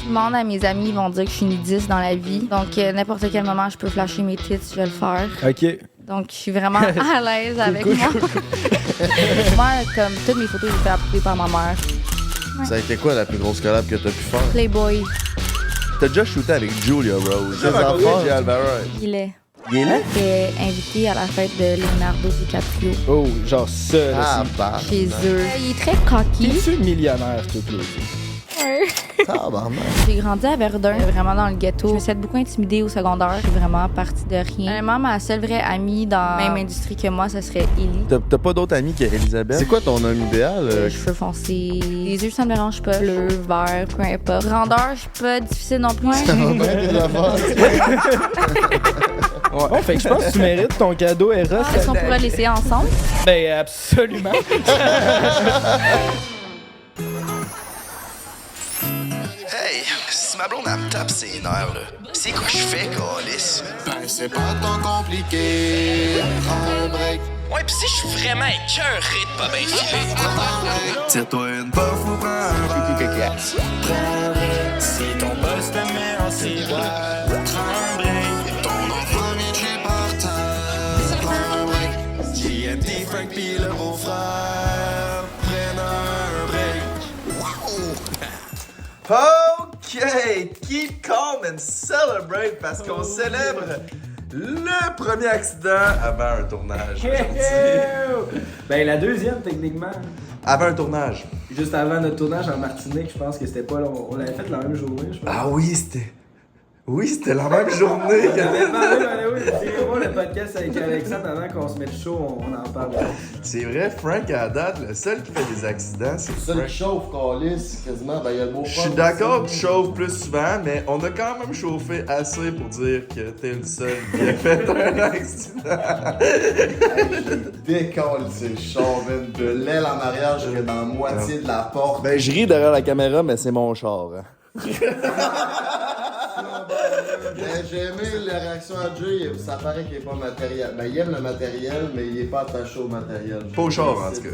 je demande à mes amis, ils vont dire que je suis nudiste dans la vie. Donc, n'importe quel moment, je peux flasher mes tits, je vais le faire. OK. Donc, je suis vraiment à l'aise avec moi. Moi, comme toutes mes photos, j'ai fait approuver par ma mère. Ça a été quoi la plus grosse collab que t'as pu faire? Playboy, T'as déjà shooté avec Julia Rose. Quels enfants? J. Alvaro. il est. Il est là? J'étais invité à la fête de Leonardo DiCaprio Oh, genre ça, là, Ah, c'est... bah. chez eux. Il est très cocky. T'es-tu millionnaire, toi, Claude? Ouais. Tabarnak. J'ai grandi à Verdun, vraiment dans le ghetto. Je me suis fait beaucoup intimider au secondaire. Je suis vraiment partie de rien. Vraiment, ma seule vraie amie dans la même industrie que moi, ça serait Ellie. T'as pas d'autres amis qu'Elisabeth? C'est quoi ton homme idéal? Les cheveux foncés, les yeux, ça me dérange pas. Bleu, vert, peu importe. Grandeur, je suis pas difficile non plus. Bon, fait que je pense que tu mérites ton cadeau, Eros. Est-ce qu'on pourrait l'essayer ensemble? Ben, absolument. Hey, si ma blonde elle me tape ses nerfs, là, c'est quoi je fais, câlisse? Ben, c'est pas tant compliqué. Prends un break. Ouais, pis si je suis vraiment écœuré de pas bien filer. Tire-toi une puff ou prends un verre. Prends un break. Si ton boss te met en ciboire, prends un break. Ton enfant vient de chez par terre. Prends un break. JMT, Frank pis le beau-frère prennent un break. OK! Keep calm and celebrate parce qu'on célèbre le premier accident avant un tournage. Ben, la deuxième, techniquement. Avant un tournage. Juste avant notre tournage en Martinique, je pense que c'était pas long. On l'avait fait la même journée, je pense. Ah oui, c'était... Oui, c'était la même journée. Oui, c'est moi le podcast avec Alexandre avant qu'on se mette chaud, on en parle. C'est vrai, Frank, à la date, le seul qui fait des accidents, c'est Seul Frank. qui chauffe, Calis, quasiment. Ben, il y a le beau Je suis d'accord que tu chauffes plus souvent, mais on a quand même chauffé assez pour dire que t'es le seul qui a fait un accident. Décolle, c'est le char, man. De l'aile en arrière, je serais dans la moitié de la porte. Ben, je ris derrière la caméra, mais c'est mon char. Hein. Ben, j'ai aimé la réaction à Jay, ça paraît qu'il est pas matériel. Ben, il aime le matériel, mais il est pas attaché au matériel. Pas au char, en tout cas.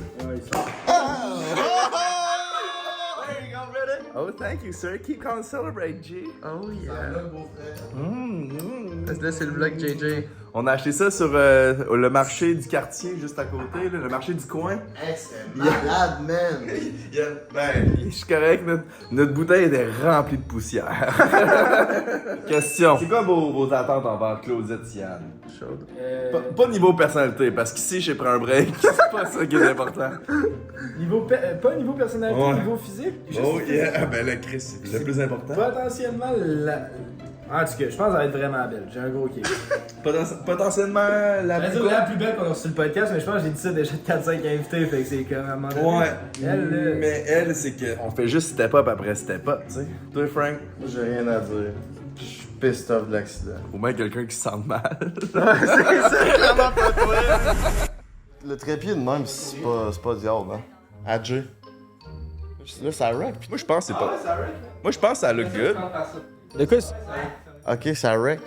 Oh, thank you, sir. Keep calm, celebrate, G. Oh, yeah. Là, c'est le vlog JJ. On a acheté ça sur le marché du quartier, juste à côté, là, le marché du coin. Hey, c'est malade, man. Ben, je suis correct, notre bouteille est remplie de poussière. Question. C'est quoi vos attentes envers Claudette Yann? Chaude. Pas niveau personnalité, parce qu'ici, j'ai pris un break. C'est pas ça qui est important. Pas niveau personnalité, Ouais. niveau physique. Oh yeah, ben le Chris, c'est le plus important. Potentiellement, en tout cas, je pense qu'elle va être vraiment belle. J'ai un gros kick. Potentiellement la Je vais dire la plus belle qu'on a reçu le podcast, mais je pense que j'ai dit ça déjà de 4-5 invités, fait que c'est quand même... Ouais, Elle, mais elle, c'est que on fait juste step up après step up, tu sais. Toi, Frank, Moi, j'ai rien à dire. Je suis pissed off de l'accident. au moins quelqu'un qui se sent mal. Le trépied de même, c'est pas diable, hein. À Jay. Là, ça wreck. Moi, je pense que c'est pas. Moi, je pense que ça look good. De quoi? Ok, ça wreck.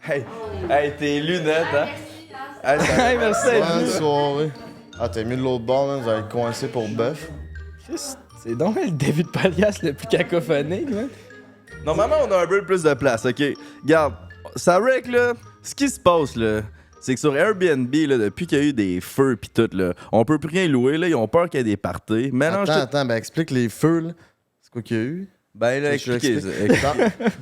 Hey, tes lunettes, hein? Hey, Hey, merci d'être Bonne venu. soirée. Ah, t'as mis de l'autre bord, man. Vous allez être coincé pour bœuf. C'est donc le début de podcast le plus cacophonique, man. Normalement, on a un peu plus de place, ok? Regarde, ça wreck, là. Ce qui se passe, là, c'est que sur Airbnb, là, depuis qu'il y a eu des feux pis tout, là, on peut plus rien louer, là. Ils ont peur qu'il y ait des parties. Mélange tout. Attends, ben explique les feux, là. C'est quoi qu'il y a eu? Ben, là, Je expliquez l'explique. ça.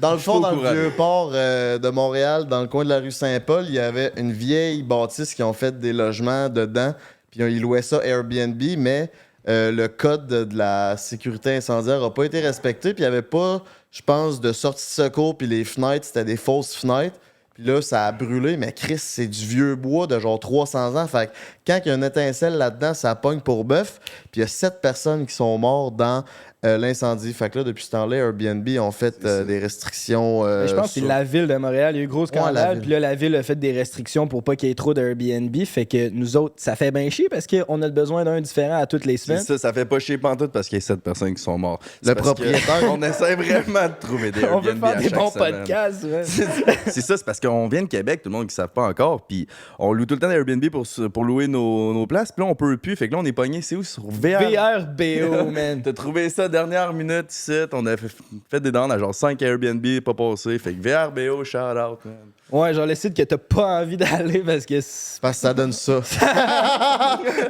Dans le fond, dans le courant. vieux port de Montréal, dans le coin de la rue Saint-Paul, il y avait une vieille bâtisse qui ont fait des logements dedans. Puis ils louaient ça Airbnb, mais le code de la sécurité incendiaire n'a pas été respecté. Puis il n'y avait pas, je pense, de sortie de secours. Puis les fenêtres, c'était des fausses fenêtres. Puis là, ça a brûlé. Mais Chris, c'est du vieux bois de genre 300 ans. Fait que quand il y a une étincelle là-dedans, ça pogne pour bœuf. Puis il y a 7 personnes qui sont mortes dans l'incendie. Fait que là, depuis ce temps-là, Airbnb ont fait des restrictions. Mais je pense que c'est sur- la ville de Montréal. Il y a eu gros la scandale. ville. Puis là, la ville a fait des restrictions pour pas qu'il y ait trop d'Airbnb. Fait que nous autres, ça fait bien chier parce qu'on a besoin d'un différent à toutes les C'est semaines. ça fait pas chier pantoute parce qu'il y a 7 personnes qui sont mortes. Le C'est parce que propriétaire. On essaie vraiment de trouver des On veut Airbnb faire à des chaque bons semaine. podcasts. Ouais. C'est ça, c'est parce qu'on vient de Québec, tout le monde qui ne savent pas encore, puis on loue tout le temps d'Airbnb pour louer nos places, puis là, on peut plus. Fait que là, on est pogné, c'est où? Sur VRBO, man. T'as trouvé ça dernière minute ici, on a fait des demandes à genre 5 Airbnb, pas passé. Fait que VRBO, shout out, man. Ouais, genre le site que t'as pas envie d'aller parce que... Parce que ça donne ça.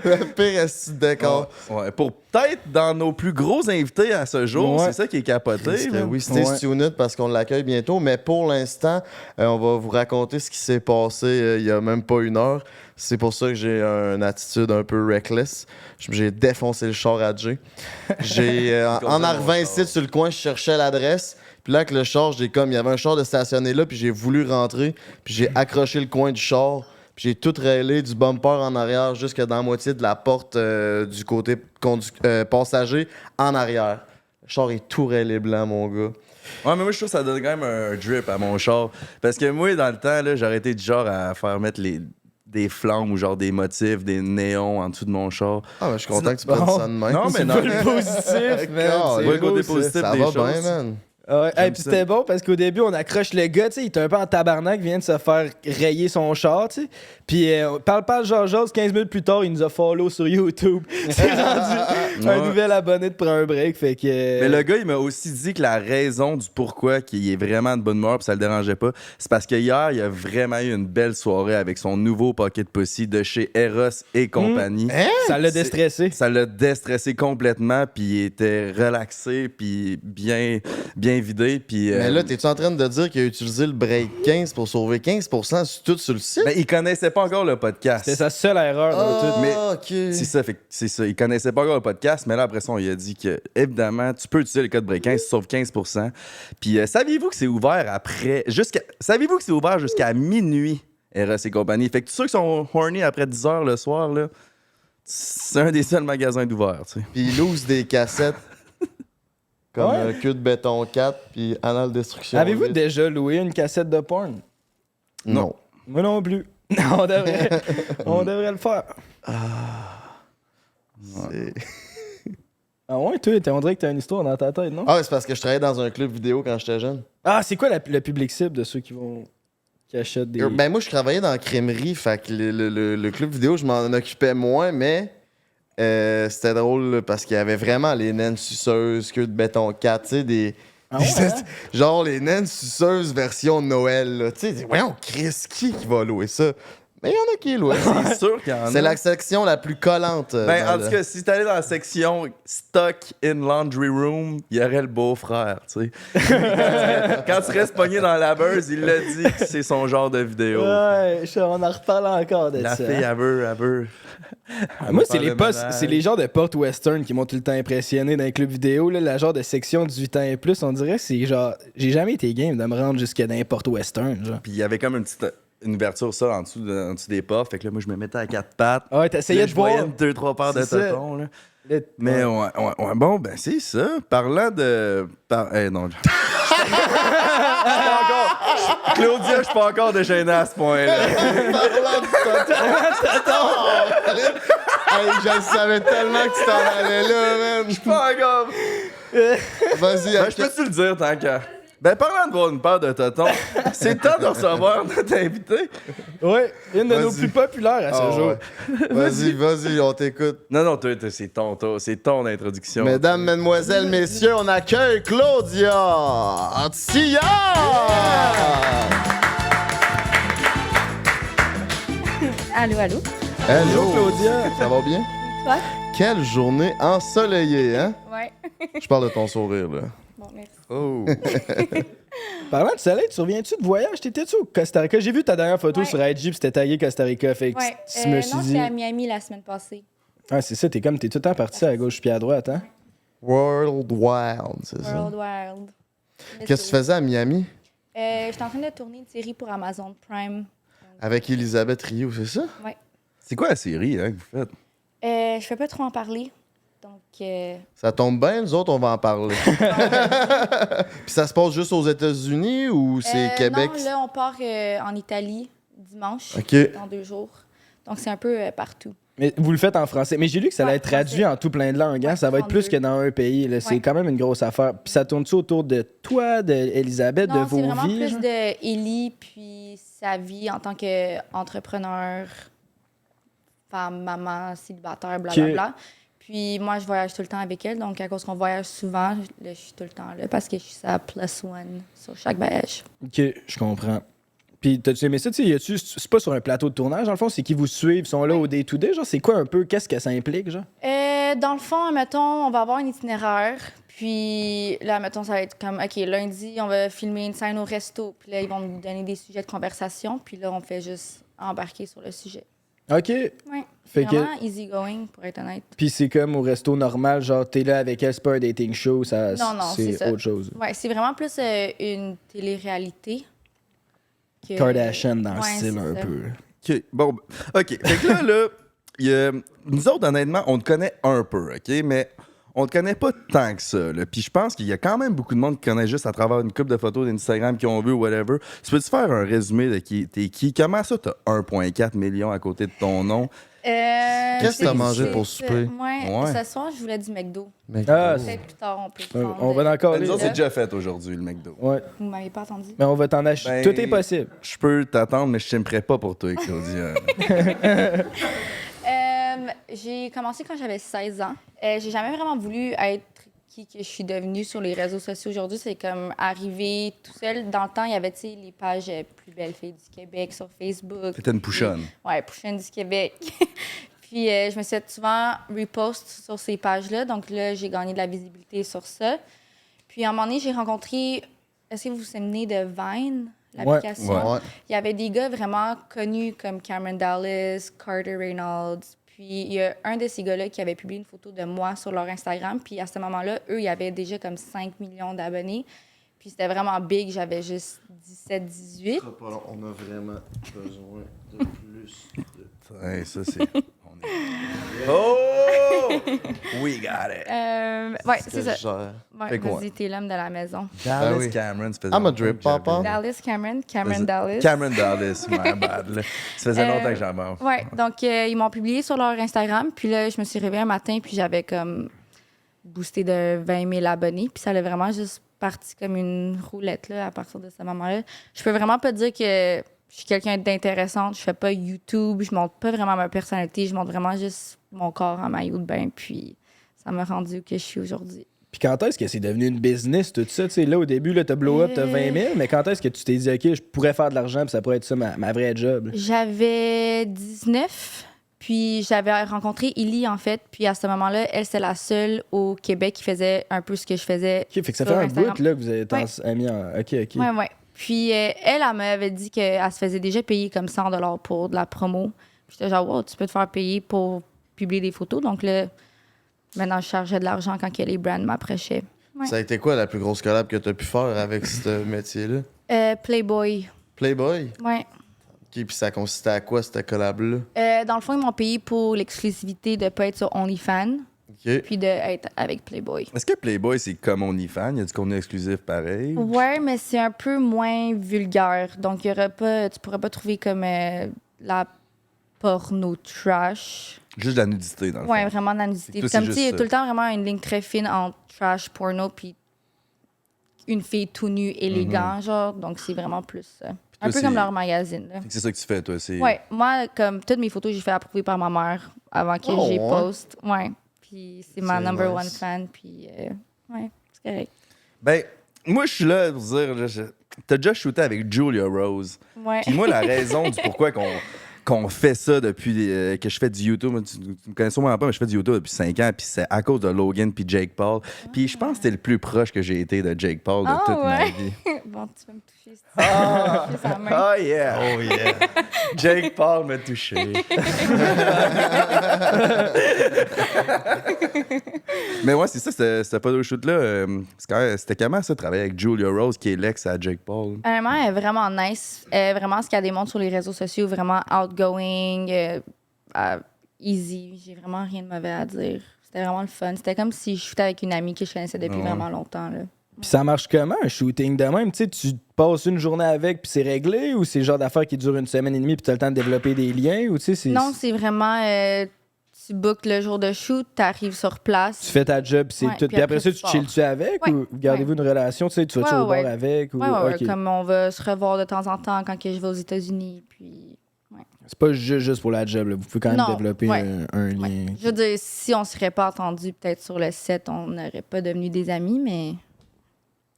Le pire est décor. Ouais, pour peut-être dans nos plus gros invités à ce jour, Ouais. c'est ça qui est capoté. là. Oui, c'était Stunut parce qu'on l'accueille bientôt, mais pour l'instant, on va vous raconter ce qui s'est passé il y a même pas une heure. C'est pour ça que j'ai une attitude un peu reckless. J'ai défoncé le char à Jay. En arrivant ici sur le coin, je cherchais l'adresse. Puis là, avec le char, il y avait un char de stationné là, puis j'ai voulu rentrer, puis j'ai accroché le coin du char, puis j'ai tout rayé du bumper en arrière jusque dans la moitié de la porte du côté passager en arrière. Le char est tout rayé blanc, mon gars. Ouais, mais moi, je trouve que ça donne quand même un drip à mon char. Parce que moi, dans le temps, là, j'aurais été du genre à faire mettre des flammes ou genre des motifs, des néons en dessous de mon char. Ah, je suis content que tu prennes ça de même. Non, mais non. le positif, man. God, C'est Ouais, le beau, côté ça. positif Ça des va choses. bien, man. Ouais, J'aime puis ça. c'était bon parce qu'au début, on accroche le gars, tu sais, il était un peu en tabarnak, il vient de se faire rayer son char, tu sais. Puis, parle, Georges, 15 minutes plus tard, il nous a follow sur YouTube. C'est rendu un Ouais. nouvel abonné de prendre un break, fait que... Mais le gars, il m'a aussi dit que la raison du pourquoi qu'il est vraiment de bonne humeur puis ça le dérangeait pas, c'est parce que hier, il a vraiment eu une belle soirée avec son nouveau Pocket Pussy de chez Eros et compagnie. Ça l'a déstressé. Ça l'a déstressé complètement, puis il était relaxé, puis bien vidé, puis... Mais là, t'es-tu en train de dire qu'il a utilisé le break 15 pour sauver 15% tout sur le site? ben, il connaissait pas encore le podcast. C'était sa seule erreur dans tout. mais OK. C'est ça. Il connaissait pas encore le podcast, mais là, après ça, on lui a dit que, évidemment, tu peux utiliser le code break 15, sauf 15%. Puis, saviez-vous que c'est ouvert saviez-vous que c'est ouvert jusqu'à minuit, Eros et compagnie? Fait que tous ceux qui sont horny après 10 h le soir, là, c'est un des seuls magasins d'ouvert, tu sais. Puis il loose des cassettes comme Ouais. Queue de béton 4 puis Anal Destruction. Avez-vous 8. déjà loué une cassette de porn? Non. Moi non plus. On devrait le faire. C'est- Ah ouais, toi, on dirait que t'as une histoire dans ta tête, non? Ah, c'est parce que je travaillais dans un club vidéo quand j'étais jeune. Ah, c'est quoi le public cible de ceux qui achètent des... Ben moi, je travaillais dans la crèmerie, fait que le club vidéo, je m'en occupais moins, mais c'était drôle là, parce qu'il y avait vraiment les naines suceuses, Queue de béton 4, tu sais, des... Ah ouais, hein? Genre les naines suceuses version Noël, là. Tu sais, voyons, Chris, qui va louer ça? Mais il y en a qui louent. C'est sûr qu'il y en a. C'est la section la plus collante. Ben, dans en le- tout cas, si t'allais dans la section Stock in Laundry Room, il y aurait le beau-frère, tu sais. Quand tu restes pogné dans la laveuse, il l'a dit que c'est son genre de vidéo. Ouais, on en reparle encore de La ça. fille, elle veut. Ah, moi, c'est Faire les le postes, ménage. c'est les genres de portes western qui m'ont tout le temps impressionné dans les clubs vidéo. Là, la genre de section 18 ans et plus, on dirait que c'est genre... J'ai jamais été game de me rendre jusque dans les portes western, genre. Puis il y avait comme une ouverture, ça, en dessous des portes. Fait que là, moi, je me mettais à quatre pattes. Ah ouais, t'essayais Là, de je voyais voir. 2-3 paires de C'est ça. tétons, là. Le- Mais ouais, bon, ben c'est ça. Parlant de... non. Claudia, je suis pas encore déchaîné à ce point-là. Hey, je savais tellement que tu t'en allais là, man. Pas encore. Vas-y, Ben, je peux-tu le dire tant qu'à... Ben, parlant de voir une paire de tétons, c'est temps de recevoir notre invité. Ouais, une de nos Vas-y. plus populaires à ce Ah, jour. ouais. Vas-y, on t'écoute. Non, toi, c'est ton introduction. Mesdames, mesdemoiselles, messieurs, on accueille Claudia Tillard! Allô? Hello, Claudia. Ça va bien? Toi? Quelle journée ensoleillée, hein? Ouais. Je parle de ton sourire, là. Bon, merci. Oh. Parlant de soleil, tu reviens-tu de voyage? T'étais-tu au Costa Rica? J'ai vu ta dernière photo Ouais. sur IG puis c'était tagué Costa Rica. Fait que Ouais. je me suis non, dit... j'étais à Miami la semaine passée. Ah, c'est ça, t'es tout le temps parti à gauche puis à droite, hein? World Wild, c'est ça? World Wild. Qu'est-ce que tu faisais à Miami? J'étais en train de tourner une série pour Amazon Prime. Avec Elisabeth Rio, c'est ça? Ouais. C'est quoi la série hein, que vous faites? Je peux pas trop en parler. Donc, Ça tombe bien, nous autres, on va en parler. Puis ça se passe juste aux États-Unis ou c'est Québec? Non, là, on part en Italie dimanche, OK. dans 2 jours. Donc, c'est un peu partout. Mais vous le faites en français. Mais j'ai lu que ça allait Ouais, être traduit français. en tout plein de langues. Hein? Ouais, Ça va être plus 32. que dans un pays. Là. C'est Ouais. quand même une grosse affaire. Puis ça tourne-tu autour de toi, d'Elisabeth, de Non, vos c'est vraiment vies? plus genre? de Ellie, puis sa vie en tant qu'entrepreneur, femme, maman, célibataire, blablabla. Puis moi, je voyage tout le temps avec elle. Donc, à cause qu'on voyage souvent, là, je suis tout le temps là parce que je suis sa +1 sur chaque voyage. OK, je comprends. Puis, t'as-tu aimé ça? C'est pas sur un plateau de tournage, dans le fond, c'est qu'ils vous suivent, sont là au day-to-day. Genre, c'est quoi un peu? Qu'est-ce que ça implique, genre? Dans le fond, mettons, on va avoir un itinéraire. Puis là, mettons, ça va être comme, OK, lundi, on va filmer une scène au resto. Puis là, ils vont nous donner des sujets de conversation. Puis là, on fait juste embarquer sur le sujet. OK. Ouais. Fait C'est que- vraiment easy going, pour être honnête. Puis c'est comme au resto normal, genre, t'es là avec elle, c'est pas un dating show, ça, Non, c'est ça. autre chose. Ouais, c'est vraiment plus une télé-réalité. que- Kardashian dans le Ouais, style c'est un ça. peu. OK, bon. OK, fait que là, nous autres, honnêtement, on te connaît un peu, OK? Mais on te connaît pas tant que ça, là. Puis je pense qu'il y a quand même beaucoup de monde qui connaît juste à travers une couple de photos d'Instagram qu'ils ont vu ou whatever. Tu peux-tu faire un résumé de qui t'es qui? Comment ça, t'as 1,4 million à côté de ton nom? Qu'est-ce que t'as mangé pour souper? Ouais, ce soir, je voulais du McDo. Ah, Peut-être plus tard, on peut prendre. on va encore Ben, nous autres, c'est là. déjà fait aujourd'hui, le McDo. Ouais. Vous m'avez pas entendu? Mais on va t'en acheter. Ben, Tout est possible. Je peux t'attendre, mais je t'aimerais pas pour toi, Claudia. J'ai commencé quand j'avais 16 ans. J'ai jamais vraiment voulu être qui que je suis devenue sur les réseaux sociaux aujourd'hui. C'est comme arriver tout seul. Dans le temps, il y avait, tu sais, les pages Plus belles filles du Québec sur Facebook. T'étais une pouchonne. Ouais, Pouchonne du Québec. Puis je me suis fait souvent repost sur ces pages-là. Donc là, j'ai gagné de la visibilité sur ça. Puis à un moment donné, j'ai rencontré... Est-ce que vous vous souvenez de Vine, l'application? Ouais. Ouais. Il y avait des gars vraiment connus comme Cameron Dallas, Carter Reynolds. Puis il y a un de ces gars-là qui avait publié une photo de moi sur leur Instagram. Puis à ce moment-là, eux, ils avaient déjà comme 5 millions d'abonnés. Puis c'était vraiment big. J'avais juste 17, 18. On a vraiment besoin de plus de... Ouais, ça, c'est... on est- Oh! We got it! Ouais, c'est ça. Gère. Ouais, Fait quoi? vas-y, t'es l'homme de la maison. Dallas oui. Cameron, ça faisait I'm a longtemps drip que j'avais- papa. Dallas Cameron Dallas. Cameron Dallas, my bad. Là. Ça faisait longtemps que j'en mange. Ouais, donc ils m'ont publié sur leur Instagram. Puis là, je me suis réveillée un matin, puis j'avais comme boosté de 20 000 abonnés. Puis ça allait vraiment juste parti comme une roulette là, à partir de ce moment-là. Je peux vraiment pas dire que je suis quelqu'un d'intéressante. Je fais pas YouTube. Je montre pas vraiment ma personnalité. Je montre vraiment juste mon corps en maillot de bain. Puis ça m'a rendu où que je suis aujourd'hui. Puis quand est-ce que c'est devenu une business, tout ça? Tu sais, là, au début, là, t'as blow up, t'as 20 000, mais quand est-ce que tu t'es dit, OK, je pourrais faire de l'argent, puis ça pourrait être ça ma vraie job? là? J'avais 19, puis j'avais rencontré Illy, en fait. Puis à ce moment-là, elle, c'est la seule au Québec qui faisait un peu ce que je faisais. OK, fait que ça sur fait un Instagram. bout, là, que vous êtes Ouais. amis en... OK. Ouais, ouais. Puis elle m'avait dit qu'elle se faisait déjà payer comme 100 $ pour de la promo. Puis j'étais genre, wow, tu peux te faire payer pour publier des photos. Donc là, maintenant, je chargeais de l'argent quand que les brands m'approchaient. Ouais. Ça a été quoi la plus grosse collab que t'as pu faire avec ce métier-là? Playboy. Playboy? Ouais. OK, puis ça consistait à quoi, cette collab-là? Dans le fond, ils m'ont payé pour l'exclusivité de ne pas être sur OnlyFans, OK. puis d'être avec Playboy. Est-ce que Playboy, c'est comme OnlyFans? Y a du contenu exclusif pareil? Ouais, mais c'est un peu moins vulgaire. Donc, tu pourrais pas trouver comme la porno trash. Juste de la nudité, dans le Ouais, fond. vraiment de la nudité. Toi, c'est Comme tu sais, il y a juste tout le temps vraiment une ligne très fine entre trash, porno, puis une fille tout nue, élégant, genre. Donc, c'est vraiment plus ça. Un peu c'est- comme leur magazine, là. Fait que c'est ça que tu fais, toi. C'est... Ouais, moi, comme toutes mes photos, j'ai fait approuver par ma mère avant que Oh, j'y ouais? poste. Ouais. Puis c'est ma C'est number nice. one fan, puis ouais, c'est correct. Ben, moi, je suis là pour dire, t'as déjà shooté avec Julia Rose. Ouais. Puis moi, la raison du pourquoi qu'on fait ça depuis que je fais du YouTube, moi, tu me connais sûrement pas, mais je fais du YouTube depuis 5 ans, puis c'est à cause de Logan puis Jake Paul. Puis je pense que c'était le plus proche que j'ai été de Jake Paul de Ah, toute ma ouais. vie. Bon, tu vas me toucher. Si tu veux me toucher sa main. Oh yeah! Oh yeah! Jake Paul m'a touché. Mais ouais, c'est ça, cette photo shoot-là. C'était comment ça, travailler avec Julia Rose, qui est l'ex à Jake Paul? Honnêtement, elle est vraiment nice. Vraiment, ce qu'elle démontre sur les réseaux sociaux, vraiment outgoing, easy. J'ai vraiment rien de mauvais à dire. C'était vraiment le fun. C'était comme si je shootais avec une amie que je connaissais depuis Ouais. vraiment longtemps. Là. Puis ça marche comment, un shooting de même? Tu sais, tu passes une journée avec, puis c'est réglé, ou c'est le genre d'affaire qui dure une semaine et demie, puis tu as le temps de développer des liens, ou tu sais, c'est... Non, c'est vraiment... tu bookes le jour de shoot, t'arrives sur place. Tu fais ta job, c'est Ouais, tout. puis Puis après après, ça, tu tu pars. chill-tu avec Ouais, ou gardez-vous une relation? Tu sais, tu vas-tu Ouais, au bar ouais. avec? Ou... Ouais, ok. comme on va se revoir de temps en temps quand que je vais aux États-Unis. Puis, C'est pas juste pour la job, là. Vous pouvez quand même Non, développer ouais. un ouais. lien. Je veux dire, si on serait pas entendu peut-être sur le set, on n'aurait pas devenu des amis, mais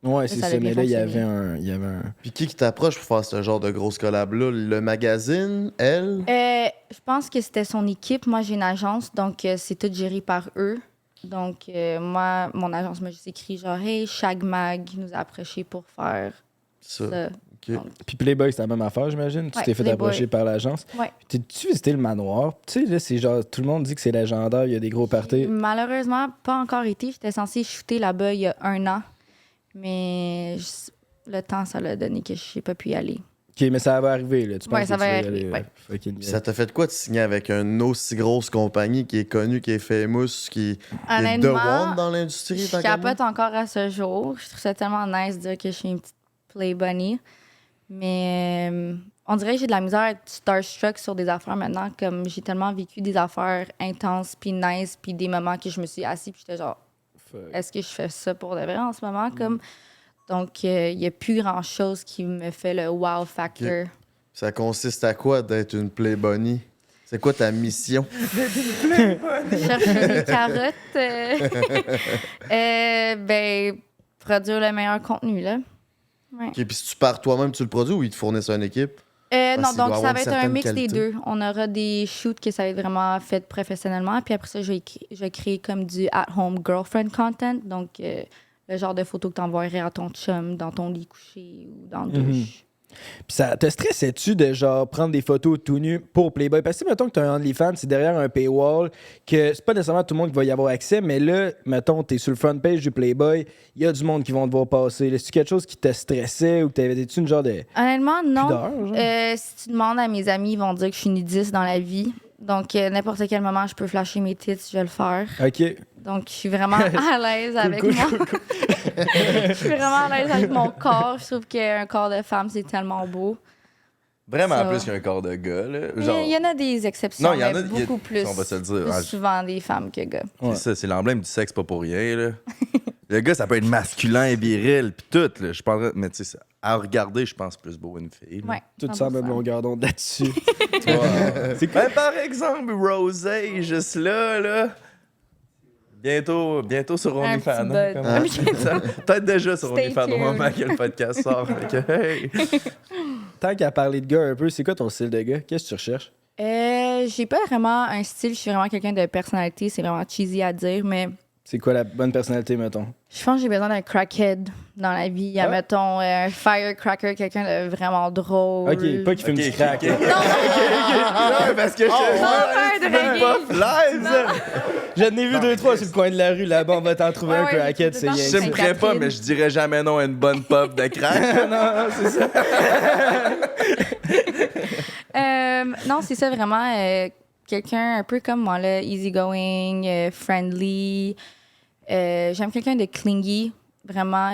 Ouais, c'est ça a ça. bien Mais là, il y fonctionné. avait un. Puis qui t'approche pour faire ce genre de grosse collab-là? Le magazine, elle? je pense que c'était son équipe. Moi, j'ai une agence, donc c'est tout géré par eux. Donc, moi, mon agence m'a juste écrit genre, hey, Shag Mag nous a approché pour faire Ça. ça. Ok. Donc, Puis Playboy, c'est la même affaire, j'imagine. Tu Ouais, t'es fait Playboy. approcher par l'agence. ouais. T'es-tu visité le manoir? Tu sais, là, c'est genre, tout le monde dit que c'est légendaire, il y a des gros parties. Malheureusement, pas encore été. J'étais censée shooter là-bas il y a 1 an, mais le temps, ça l'a donné que je n'ai pas pu y aller. Ok, mais ça va arriver, là. Tu penses Ouais, ça que tu va vas y arriver, aller, ouais. fucking Puis bien. ça t'a fait quoi de signer avec une aussi grosse compagnie qui est connue, qui est famous, qui est the Honnêtement, one dans l'industrie? je tant qu'à moi? capote encore à ce jour. Je trouve ça tellement nice de dire que je suis une petite play bunny. Mais on dirait que j'ai de la misère à être starstruck sur des affaires maintenant. Comme j'ai tellement vécu des affaires intenses, puis nice, puis des moments que je me suis assis, puis j'étais genre, est-ce que je fais ça pour de vrai en ce moment? Comme... Donc, il n'y a plus grand-chose qui me fait le wow factor. Ça consiste à quoi d'être une play bunny? C'est quoi ta mission? Chercher des carottes. Ben, produire le meilleur contenu, là. Ouais. Ok, puis si tu pars toi-même, tu le produis ou ils te fournissent une équipe? Non, Parce qu'il donc doit ça avoir va une être un certaine mix qualité. des deux. On aura des shoots que ça va être vraiment fait professionnellement. Puis après ça, je vais créer comme du at-home girlfriend content. Donc, le genre de photos que tu envoierais à ton chum dans ton lit couché ou dans la douche. Puis ça te stressait-tu de genre prendre des photos tout nu pour Playboy? Parce que mettons que t'as un OnlyFans, c'est derrière un paywall, que c'est pas nécessairement tout le monde qui va y avoir accès, mais là, mettons, t'es sur le front page du Playboy, il y a du monde qui vont te voir passer. Est-ce quelque chose qui te stressait ou t'avais-tu une genre de Honnêtement, non. pudeur? Genre? Si tu demandes à mes amis, ils vont dire que je suis nudiste dans la vie. Donc, n'importe quel moment, je peux flasher mes tits, je vais le faire. OK. Donc, je suis vraiment à l'aise avec moi. Je suis vraiment à l'aise avec mon corps. Je trouve qu'un corps de femme, c'est tellement beau. Vraiment Ça. plus qu'un corps de gars, là. Mais Genre, il y en a des exceptions, Non, il y en mais a- beaucoup plus. on va se le dire. Plus Ah, souvent des femmes que gars. Ouais. c'est ça, c'est l'emblème du sexe, pas pour rien, là. Le gars, ça peut être masculin et viril, puis tout, là. Je parlerais, mais tu sais, à regarder, je pense plus beau une fille. là. Ouais, Tout 100%. semble longueur d'onde là-dessus. C'est quoi? Ben, par exemple, Rosé, juste là. Bientôt sur Un OnlyFans. petit hein, bud. comme- Peut-être déjà sur Stay OnlyFans au tuned. moment que le podcast sort. Fait que, hey. Tant qu'à parler de gars un peu, c'est quoi ton style de gars? Qu'est-ce que tu recherches? J'ai pas vraiment un style. Je suis vraiment quelqu'un de personnalité. C'est vraiment cheesy à dire, mais C'est quoi la bonne personnalité, mettons? je pense que j'ai besoin d'un crackhead dans la vie. Ah. Mettons, un firecracker, quelqu'un de vraiment drôle. OK, pas qui fume du crack. Non, parce que je pas de même pas reggae. live, ça. J'en ai vu 2-3 sur le coin de la rue, là-bas, on va t'en trouver un Ouais, crackhead, ouais, c'est tout le rien. temps, Je c'est me ferais pas, Catherine. mais je dirais jamais non à une bonne pop de crack. Non, c'est ça. Non, c'est ça vraiment. Quelqu'un un peu comme moi, là, easygoing, friendly. J'aime quelqu'un de clingy, vraiment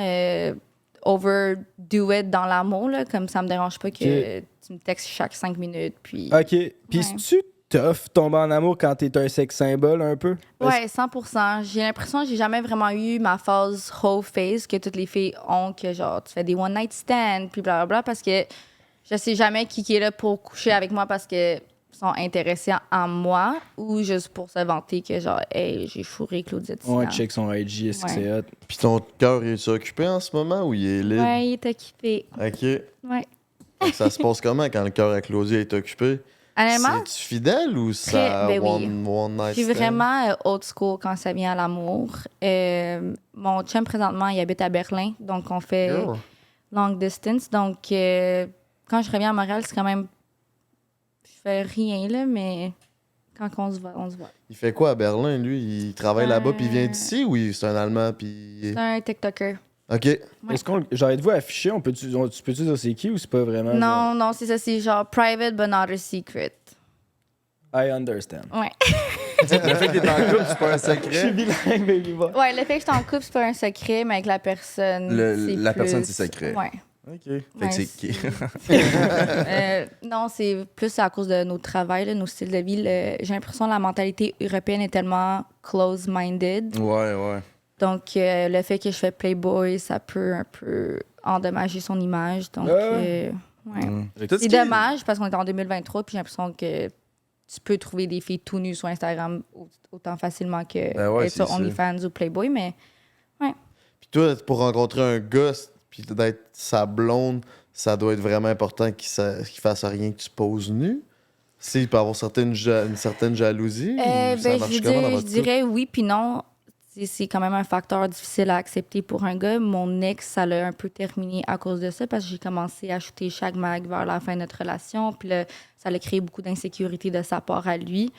overdo it dans l'amour, là, comme ça me dérange pas que tu me textes chaque 5 minutes. Puis... OK. Puis Ouais. si tu tough tomber en amour quand t'es un sex symbole un peu? Ouais, 100%. J'ai l'impression que j'ai jamais vraiment eu ma phase whole phase que toutes les filles ont, que genre, tu fais des one night stands, puis blablabla, parce que je sais jamais qui est là pour coucher avec moi parce que sont intéressés en moi ou juste pour se vanter que genre, hey, j'ai fourré Claudette. Ouais, Sinan. check son IG, est-ce que Ouais. c'est hot? Puis ton cœur, il est occupé en ce moment ou il est libre? Ouais, il est occupé. OK. Ouais. Donc, ça se passe comment quand le cœur à Claudia est occupé? Honnêtement, C'est-tu fidèle ou ça ben oui. one night je suis stand? vraiment old school quand ça vient à l'amour. Mon chum, présentement, il habite à Berlin, donc on fait Yeah. long distance. Donc, quand je reviens à Montréal, c'est quand même... Je fais rien, là, mais quand on se voit, on se voit. Il fait quoi à Berlin, lui? Il travaille là-bas puis il vient d'ici ou c'est un Allemand puis... C'est un TikToker. OK. Ouais. Est-ce qu'on. Genre, êtes-vous affiché? Tu peux-tu dire c'est qui ou c'est pas vraiment? Non, non, c'est ça, c'est genre private but not a secret. I understand. Ouais. Le fait que t'es en couple, c'est pas un Je suis secret? bilingue, baby boy. Ouais, le fait que je suis en couple, c'est pas un secret, mais avec la personne. La plus- personne, c'est secret. Ouais. OK. Fait Ouais, que c'est c'est- qui? Non, c'est plus à cause de notre travail, là, nos styles de vie. J'ai l'impression que la mentalité européenne est tellement close-minded. Ouais. Donc, le fait que je fais Playboy, ça peut un peu endommager son image. Donc, ouais. Tout ce C'est qui est- dommage parce qu'on est en 2023 puis j'ai l'impression que tu peux trouver des filles tout nues sur Instagram autant facilement que Ben ouais, être sur c'est ça. OnlyFans ou Playboy, mais Puis toi, pour rencontrer un gars, puis d'être sa blonde, ça doit être vraiment important qu'il fasse rien que tu poses nu. S'il peut avoir une certaine jalousie, ou ça ben, marche comment dans je votre couple? dirais oui puis non. C'est quand même un facteur difficile à accepter pour un gars. Mon ex, ça l'a un peu terminé à cause de ça parce que j'ai commencé à shooter chaque mag vers la fin de notre relation. Puis là, ça a créé beaucoup d'insécurité de sa part à lui.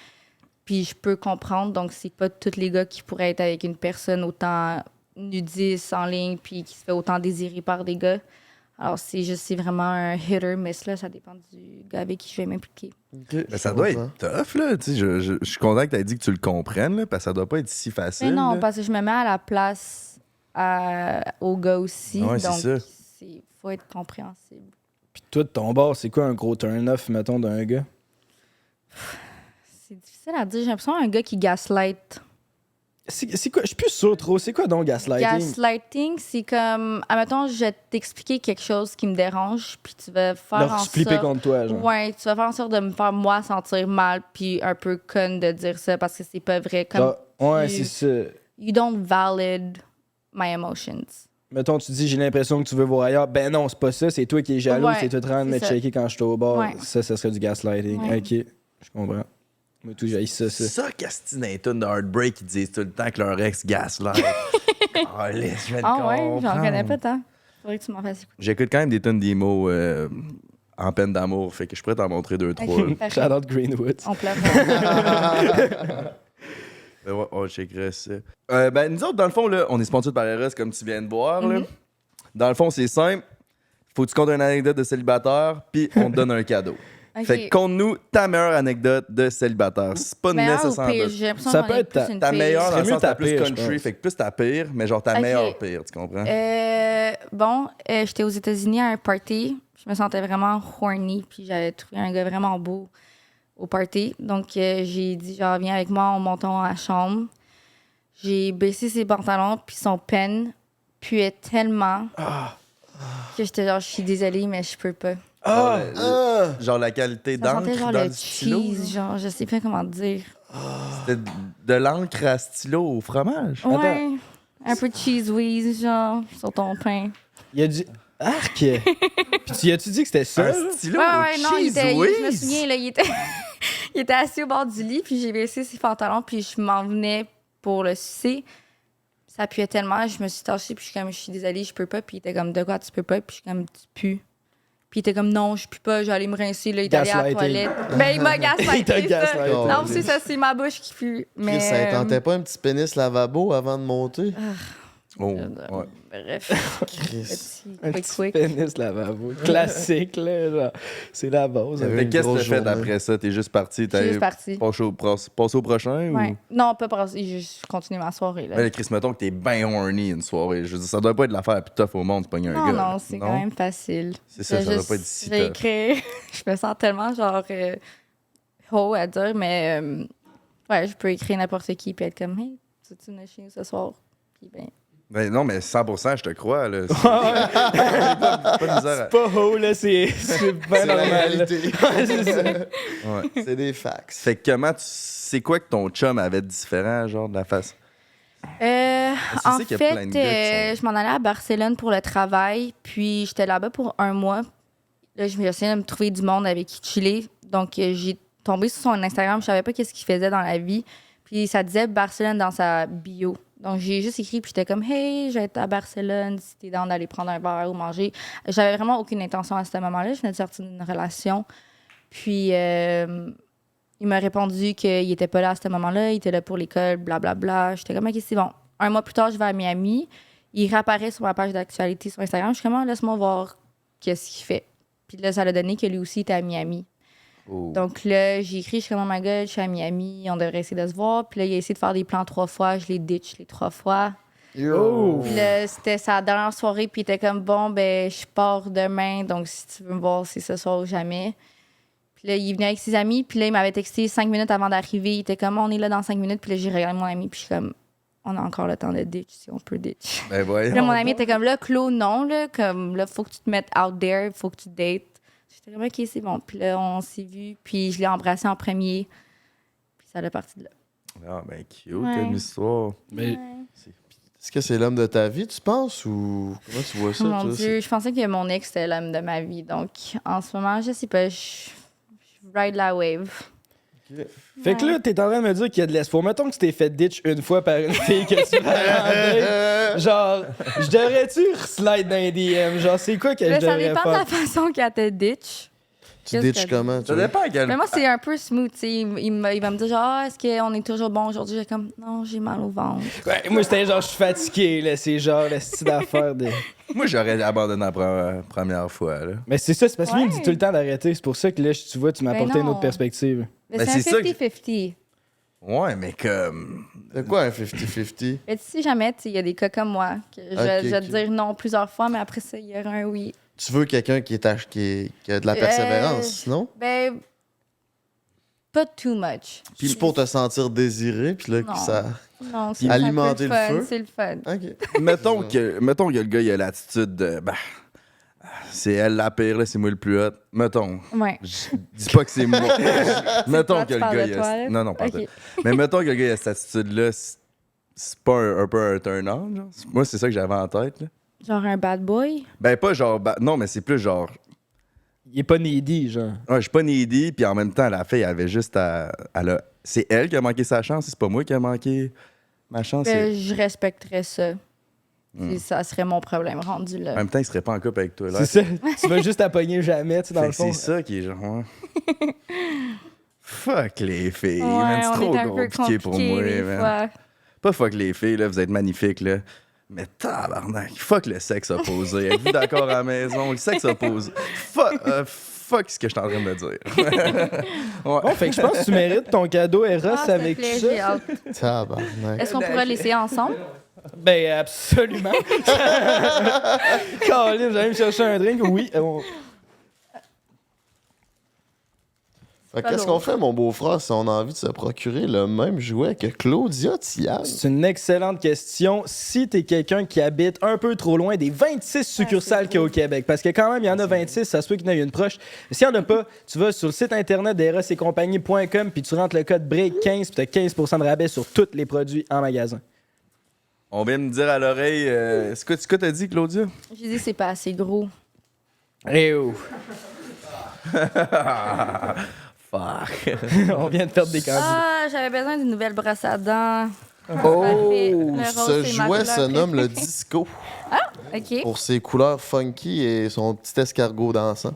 Puis je peux comprendre. Donc, c'est pas tous les gars qui pourraient être avec une personne autant nudiste en ligne puis qui se fait autant désirer par des gars. Alors, c'est vraiment un hit or miss, là. Ça dépend du gars avec qui je vais m'impliquer. Ok, Ben, ça doit être tough, là. Tu sais, je suis content que tu aies dit que tu le comprennes, là, parce que ça doit pas être si facile. Mais non, là. parce que je me mets à la place aux gars aussi. Ouais, c'est donc, ça. il faut être compréhensible. Puis toi, de ton bord, c'est quoi un gros turn-off, mettons, d'un gars? C'est difficile à dire. J'ai l'impression un gars qui gaslight. C'est quoi? Je suis plus sûr trop. C'est quoi donc gaslighting? Gaslighting, c'est comme... Admettons, je vais t'expliquer quelque chose qui me dérange, puis tu vas faire Leur en flipper sorte... contre toi, genre. Ouais, tu vas faire en sorte de me faire, moi, sentir mal, puis un peu conne de dire ça, parce que c'est pas vrai. Comme Genre, ouais, tu- c'est ça. You don't valid my emotions. Mettons, tu dis, j'ai l'impression que tu veux voir ailleurs. Ben non, c'est pas ça. C'est toi qui es jaloux. Ouais, c'est toi en train de me c'est ça. checker quand je suis au bord. Ouais. Ça serait du gaslighting. Ouais. OK, je comprends. Moi, tout, j'ai ça. C'est ça, Castine et Tune de Heartbreak, ils disent tout le temps que leur ex gaslight. Ah, laisse, je vais te Ah ouais, j'en comprendre. connais pas tant. Faudrait que tu m'en fasses écouter. J'écoute quand même des tonnes d'emo en peine d'amour, fait que je pourrais t'en montrer 2-3. Ok. Parfait. Shout out Greenwood. On pleure. Ouais, on checkerait ça. Ben, nous autres, dans le fond, là, on est sponsor par Eros, comme tu viens de voir. Là. Dans le fond, c'est simple. Faut que tu comptes une anecdote de célibataire, puis on te donne un cadeau. Ok. Fait que compte-nous ta meilleure anecdote de célibataire. C'est pas Meilleur ou nécessaire. pire? J'ai l'impression Ça que peut j'en ai être plus ta- une Ta pire. meilleure dans serait le mieux sens ta ta plus pire, je country, pense. fait que plus ta pire, mais genre ta Ok. meilleure pire, tu comprends? Bon, j'étais aux États-Unis à un party. Je me sentais vraiment horny, puis j'avais trouvé un gars vraiment beau au party. Donc, j'ai dit, genre, viens avec moi, on monte à la chambre. J'ai baissé ses pantalons, puis son pen puait tellement que j'étais genre, je suis désolée, mais je peux pas. Ah! Genre la qualité Ça sentait d'encre genre dans le le stylo. cheese, genre, je sais pas comment te dire. C'était de l'encre à stylo au fromage. Ouais, un peu de cheese whiz, genre, sur ton pain. Il a dit. Arc! Puis tu as-tu dit que c'était ça? Un là? stylo Ouais, au ouais, non, cheese je me whiz. souviens, là, il était, il était assis au bord du lit, puis j'ai baissé ses pantalons, puis je m'en venais pour le sucer. Ça puait tellement, je me suis tâchée, puis je suis comme, je suis désolée, je peux pas. Puis il était comme, de quoi tu peux pas? Puis je suis comme, tu pues. Puis il était comme, non, je pue pas, j'allais me rincer, là, il est allé à la Gaslighting. toilette. Ben, il m'a Il t'a gaslighté, ça. gaslighté. Non, c'est ça, c'est ma bouche qui pue. Mais, Chris, ça tentait pas un petit pénis lavabo avant de monter? Oh, ouais. Bref, Chris. petit Un quick petit quick. pénis lavabo. Classique, là. Genre, c'est la base. Avait Fait une qu'est-ce que grosse t'as fait journée. après ça? T'es juste parti? Je suis juste partie. Passer au prochain? Ouais. Ou... Non, pas passer, je continue ma soirée, là. Ouais, là, Chris, mettons que t'es bien horny une soirée. Je veux dire, ça doit pas être l'affaire la plus tough au monde, c'est pas un Non, gars. non, là. c'est quand même facile. C'est ça, ça doit Juste- pas être si j'ai tough. écrit- je me sens tellement genre haut à dire, mais ouais, je peux écrire n'importe qui puis être comme, hey, tu venir chez nous ce soir? Puis ben, Ben, non, mais 100%, je te crois. Là. C'est pas de misère à- Pas haut, là, c'est bien C'est la normal. là. réalité. C'est ça. Ouais. C'est des facts. Fait que comment tu... C'est quoi que ton chum avait de différent, genre, de la face? en sais qu'il y a plein de fait, gars qui sont- je m'en allais à Barcelone pour le travail, puis j'étais là-bas pour un mois. Là, je me essayé de me trouver du monde avec qui chiller. Donc, j'ai tombé sur son Instagram, je savais pas qu'est-ce qu'il faisait dans la vie. Puis ça disait Barcelone dans sa bio. Donc, j'ai juste écrit, puis j'étais comme, hey, je vais être à Barcelone, si t'es down d'aller prendre un verre ou manger. J'avais vraiment aucune intention à ce moment-là. Je venais de sortir d'une relation. Puis, il m'a répondu qu'il était pas là à ce moment-là, il était là pour l'école, blablabla. J'étais comme, OK, c'est bon. Un mois plus tard, je vais à Miami. Il réapparaît sur ma page d'actualité sur Instagram. Je suis comme, laisse-moi voir qu'est-ce qu'il fait. Puis là, ça l'a donné que lui aussi était à Miami. Oh. Donc là, j'ai écrit, je suis comme, oh my god, je suis à Miami, on devrait essayer de se voir. Puis là, il a essayé de faire des plans 3 fois, je l'ai ditch les 3 fois. Oh! Puis là, c'était sa dernière soirée, puis il était comme, bon, ben, je pars demain, donc si tu veux me voir, c'est ce soir ou jamais. Puis là, il venait avec ses amis, puis là, il m'avait texté 5 minutes avant d'arriver. Il était comme, on est là dans 5 minutes, puis là, j'ai regardé mon ami, puis je suis comme, on a encore le temps de ditch, si on peut ditch. Ben Puis là, voyons. mon ami était comme, là, Claude, non, là, comme, là, faut que tu te mettes out there, faut que tu dates. J'étais comme, OK, c'est bon. Puis là, on s'est vus, puis je l'ai embrassé en premier, puis ça allait parti de là. Ah, ben cute, Ouais. comme histoire. Mais Est-ce que c'est l'homme de ta vie, tu penses, ou comment tu vois ça? Mon toi? Dieu, je pensais que mon ex était l'homme de ma vie. Donc, en ce moment, je sais pas, je ride la wave. Fait que là, t'es en train de me dire qu'il y a de l'espoir. Mettons que tu t'es fait ditch une fois par une fille que tu vas rentrer. Genre, je devrais-tu slide dans les DM? Genre, c'est quoi que je Là, ça devrais dépend de la faire? façon qu'elle te ditch. Tu Qu'est-ce ditches que- comment? Ça toi? dépend à quel Mais moi, c'est un peu smooth, tu sais. Il va me dire, genre, ah, est-ce qu'on est toujours bon aujourd'hui? J'ai comme, non, j'ai mal au ventre. Ouais, moi, c'était genre, je suis fatigué, là. C'est genre le style d'affaire de. Moi, j'aurais abandonné la première fois, là. Mais c'est ça, c'est parce que lui, il me dit Ouais. tout le temps d'arrêter. C'est pour ça que là, tu vois, tu m'as Ben apporté une non. autre perspective. Mais Ben, c'est c'est ça un que- 50-50. Ouais, mais comme... C'est quoi un 50-50? Mais si jamais, tu sais, il y a des cas comme moi, que je vais Ok, te ok. dire non plusieurs fois, mais après ça, il y aura un oui. Tu veux quelqu'un qui a de la persévérance, non? Ben, pas too much. Juste pour te sentir désiré, puis là, Non. que ça... Non, c'est Alimenter un peu le fun, feu? c'est le fun. OK. mettons que le gars, il a l'attitude de... Ben, c'est elle la pire, là, c'est moi le plus hot. Mettons. Ouais. Je dis pas que c'est moi. mettons toi, que tu le parles gars, de il toi, a... là? Non, non, pas Ok. ça. Mais mettons que le gars, il a cette attitude-là, c'est pas un peu un turn-on, genre. Moi, c'est ça que j'avais en tête, là. Genre un bad boy. Ben, pas genre... non, mais c'est plus genre... Il est pas needy, genre. Ouais, je suis pas needy, puis en même temps, la fille, elle avait juste à... C'est elle qui a manqué sa chance, c'est pas moi qui a manqué ma chance. Ben, je respecterais ça. Ça serait mon problème rendu En là. même temps, il serait pas en couple avec toi, là. C'est ça. Tu vas juste t'appogner jamais, tu sais, dans Fait le que fond. c'est ça qui est genre... ouais. Fuck les filles, Ouais, man, c'est on trop est un peu compliqué pour moi, des man. fois. Pas fuck les filles, là, vous êtes magnifiques, là. Mais tabarnak, fuck le sexe opposé. Êtes-vous d'accord à la maison? Le sexe opposé. Fuck ce que je suis en train de dire. Bon, fait que je pense que tu mérites ton cadeau Eros Ah, s'il te avec plaît, tout j'ai ça. hâte. Tabarnak. Est-ce qu'on pourra laisser ensemble? Ben, absolument. Colin, j'allais me chercher un drink. Oui. Fait que qu'est-ce qu'on fait, mon beau-frère, si on a envie de se procurer le même jouet que Claudia Thiam? C'est une excellente question. Si t'es quelqu'un qui habite un peu trop loin des 26 succursales qu'il y a au Québec, parce que quand même, il y en a 26, ça se peut qu'il y en ait une proche. S'il n'y en a pas, tu vas sur le site internet d'erosetcompagnie.com puis tu rentres le code BREAK15 puis t'as 15% de rabais sur tous les produits en magasin. On vient de me dire à l'oreille... ce que t'as dit, Claudia? J'ai dit c'est pas assez gros. Eh oh! Fuck. On vient de perdre des candidats. Ah, j'avais besoin d'une nouvelle brosse à dents. Oh! Parfait. Le rose, Ce c'est ma jouet couleur se nomme le préférée. disco OK, pour ses couleurs funky et son petit escargot dansant.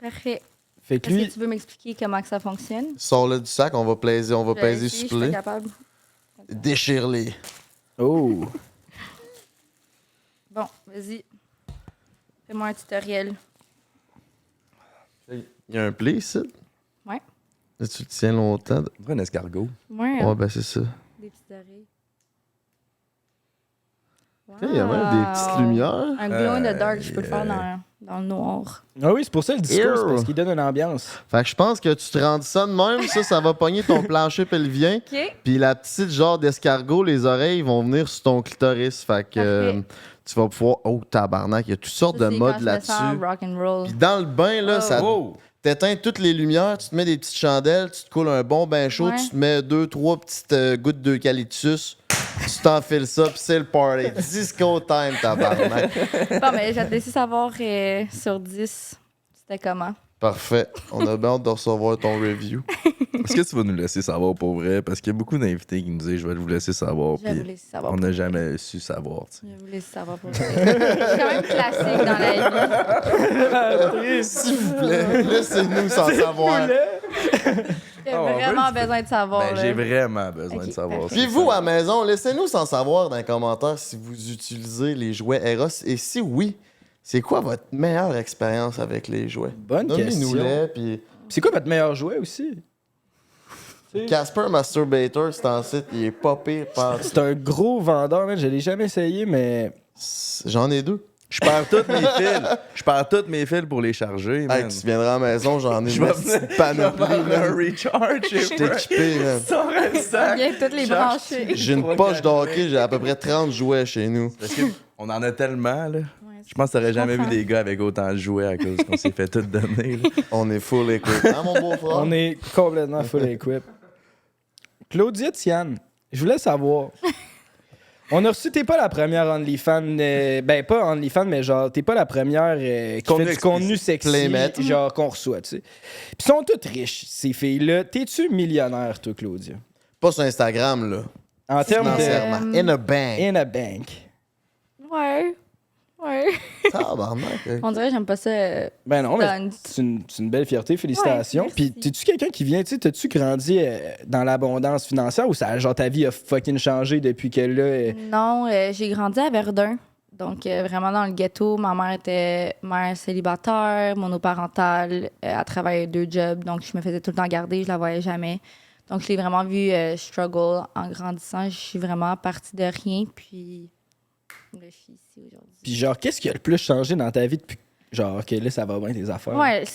parfait. Fait que Est-ce lui, que tu veux m'expliquer comment que ça fonctionne? Sors-le du sac, on va peser Je vais essayer, sur je suis les. capable. Déchire-les. oh! Bon, vas-y. Fais-moi un tutoriel. Il y a un play ici. Ouais. Là, tu le tiens longtemps. On dirait un escargot. Ouais, Ouais, ben c'est ça. des petites oreilles. Il y a même des petites Wow. lumières. Un glow in the dark, je peux le faire dans le noir. Ah oui, c'est pour ça le disco, c'est parce Ew. qu'il donne une ambiance. Fait que je pense que tu te rends ça de même, ça va pogner ton plancher pelvien. OK. Puis la petite genre d'escargot, les oreilles vont venir sur ton clitoris. Fait que Parfait. tu vas pouvoir. Oh tabarnak, il y a toutes sortes Ça, de c'est modes quand je me sens là-dessus. rock and roll. Puis dans le bain, là, ça Oh! t'éteins toutes les lumières, tu te mets des petites chandelles, tu te coules un bon bain chaud, Ouais. tu te mets 2-3 petites gouttes d'eucalyptus, tu t'enfiles ça, puis c'est le party. Disco time, tabarnak. Bon, mais j'ai laissé savoir sur 10, c'était comment. Parfait. On a bien hâte de recevoir ton review. Est-ce que tu vas nous laisser savoir pour vrai? Parce qu'il y a beaucoup d'invités qui nous disent je vais vous laisser savoir. Je vais vous Puis laisser savoir. on pour n'a vrai. jamais su savoir. tu sais. Je vais vous laisser savoir pour vrai. Je suis quand même classique dans la vie. S'il vous plaît, laissez-nous sans savoir. J'ai Ah, on vraiment veut- besoin de savoir. Ben, là. j'ai vraiment besoin Ok, de savoir. parfait. Puis vous, à la maison, laissez-nous sans savoir dans les commentaires si vous utilisez les jouets Eros. Et si oui, c'est quoi votre meilleure expérience avec les jouets? Bonne question. Donnez-nous-les, puis... C'est quoi votre meilleur jouet aussi? Casper Masturbator, c'est un site, il est pas pire. C'est un gros vendeur, man. Je l'ai jamais essayé, mais. J'en ai 2. Je perds toutes mes fils. Je perds toutes mes fils pour les charger, Hey, man. tu viendras à la maison, j'en ai Je une vais petite panoplie. faire un man. recharge. Je suis équipé, man. Sors un sac. Viens toutes les Charge- brancher. J'ai une poche de hockey, j'ai à peu près 30 jouets chez nous. Parce qu'on en a tellement, là. Ouais, Je pense que t'aurais jamais vu comprends. des gars avec autant de jouets à cause qu'on s'est fait tout donner. là. On est full équipe. Hein, mon beau-frère? On est complètement full equip. Claudia Tiane, je voulais savoir. On a reçu, t'es pas la première OnlyFans, ben pas OnlyFans, mais genre, t'es pas la première qui Contenu fait du contenu sexy, Playmate. genre qu'on reçoit, tu sais. Puis sont toutes riches, ces filles-là. T'es-tu millionnaire, toi, Claudia? Pas sur Instagram, là. En termes de... Financièrement. In a bank. In a bank. Ouais. Ouais. Tabarnak. On dirait que j'aime pas ça. Ben non, mais Dans- c'est une belle fierté, félicitations. Ouais, Puis merci. t'es-tu quelqu'un qui vient, tu sais, t'as-tu grandi dans l'abondance financière ou ça, genre ta vie a fucking changé depuis que là... Non, j'ai grandi à Verdun. Donc, vraiment dans le ghetto. Ma mère était mère célibataire, monoparentale. Elle travaillait 2 jobs. Donc, je me faisais tout le temps garder. Je la voyais jamais. Donc, je l'ai vraiment vu struggle en grandissant. Je suis vraiment partie de rien. Puis, je suis ici aujourd'hui. Puis genre, qu'est-ce qui a le plus changé dans ta vie depuis genre, OK, là, ça va bien tes affaires? Ouais,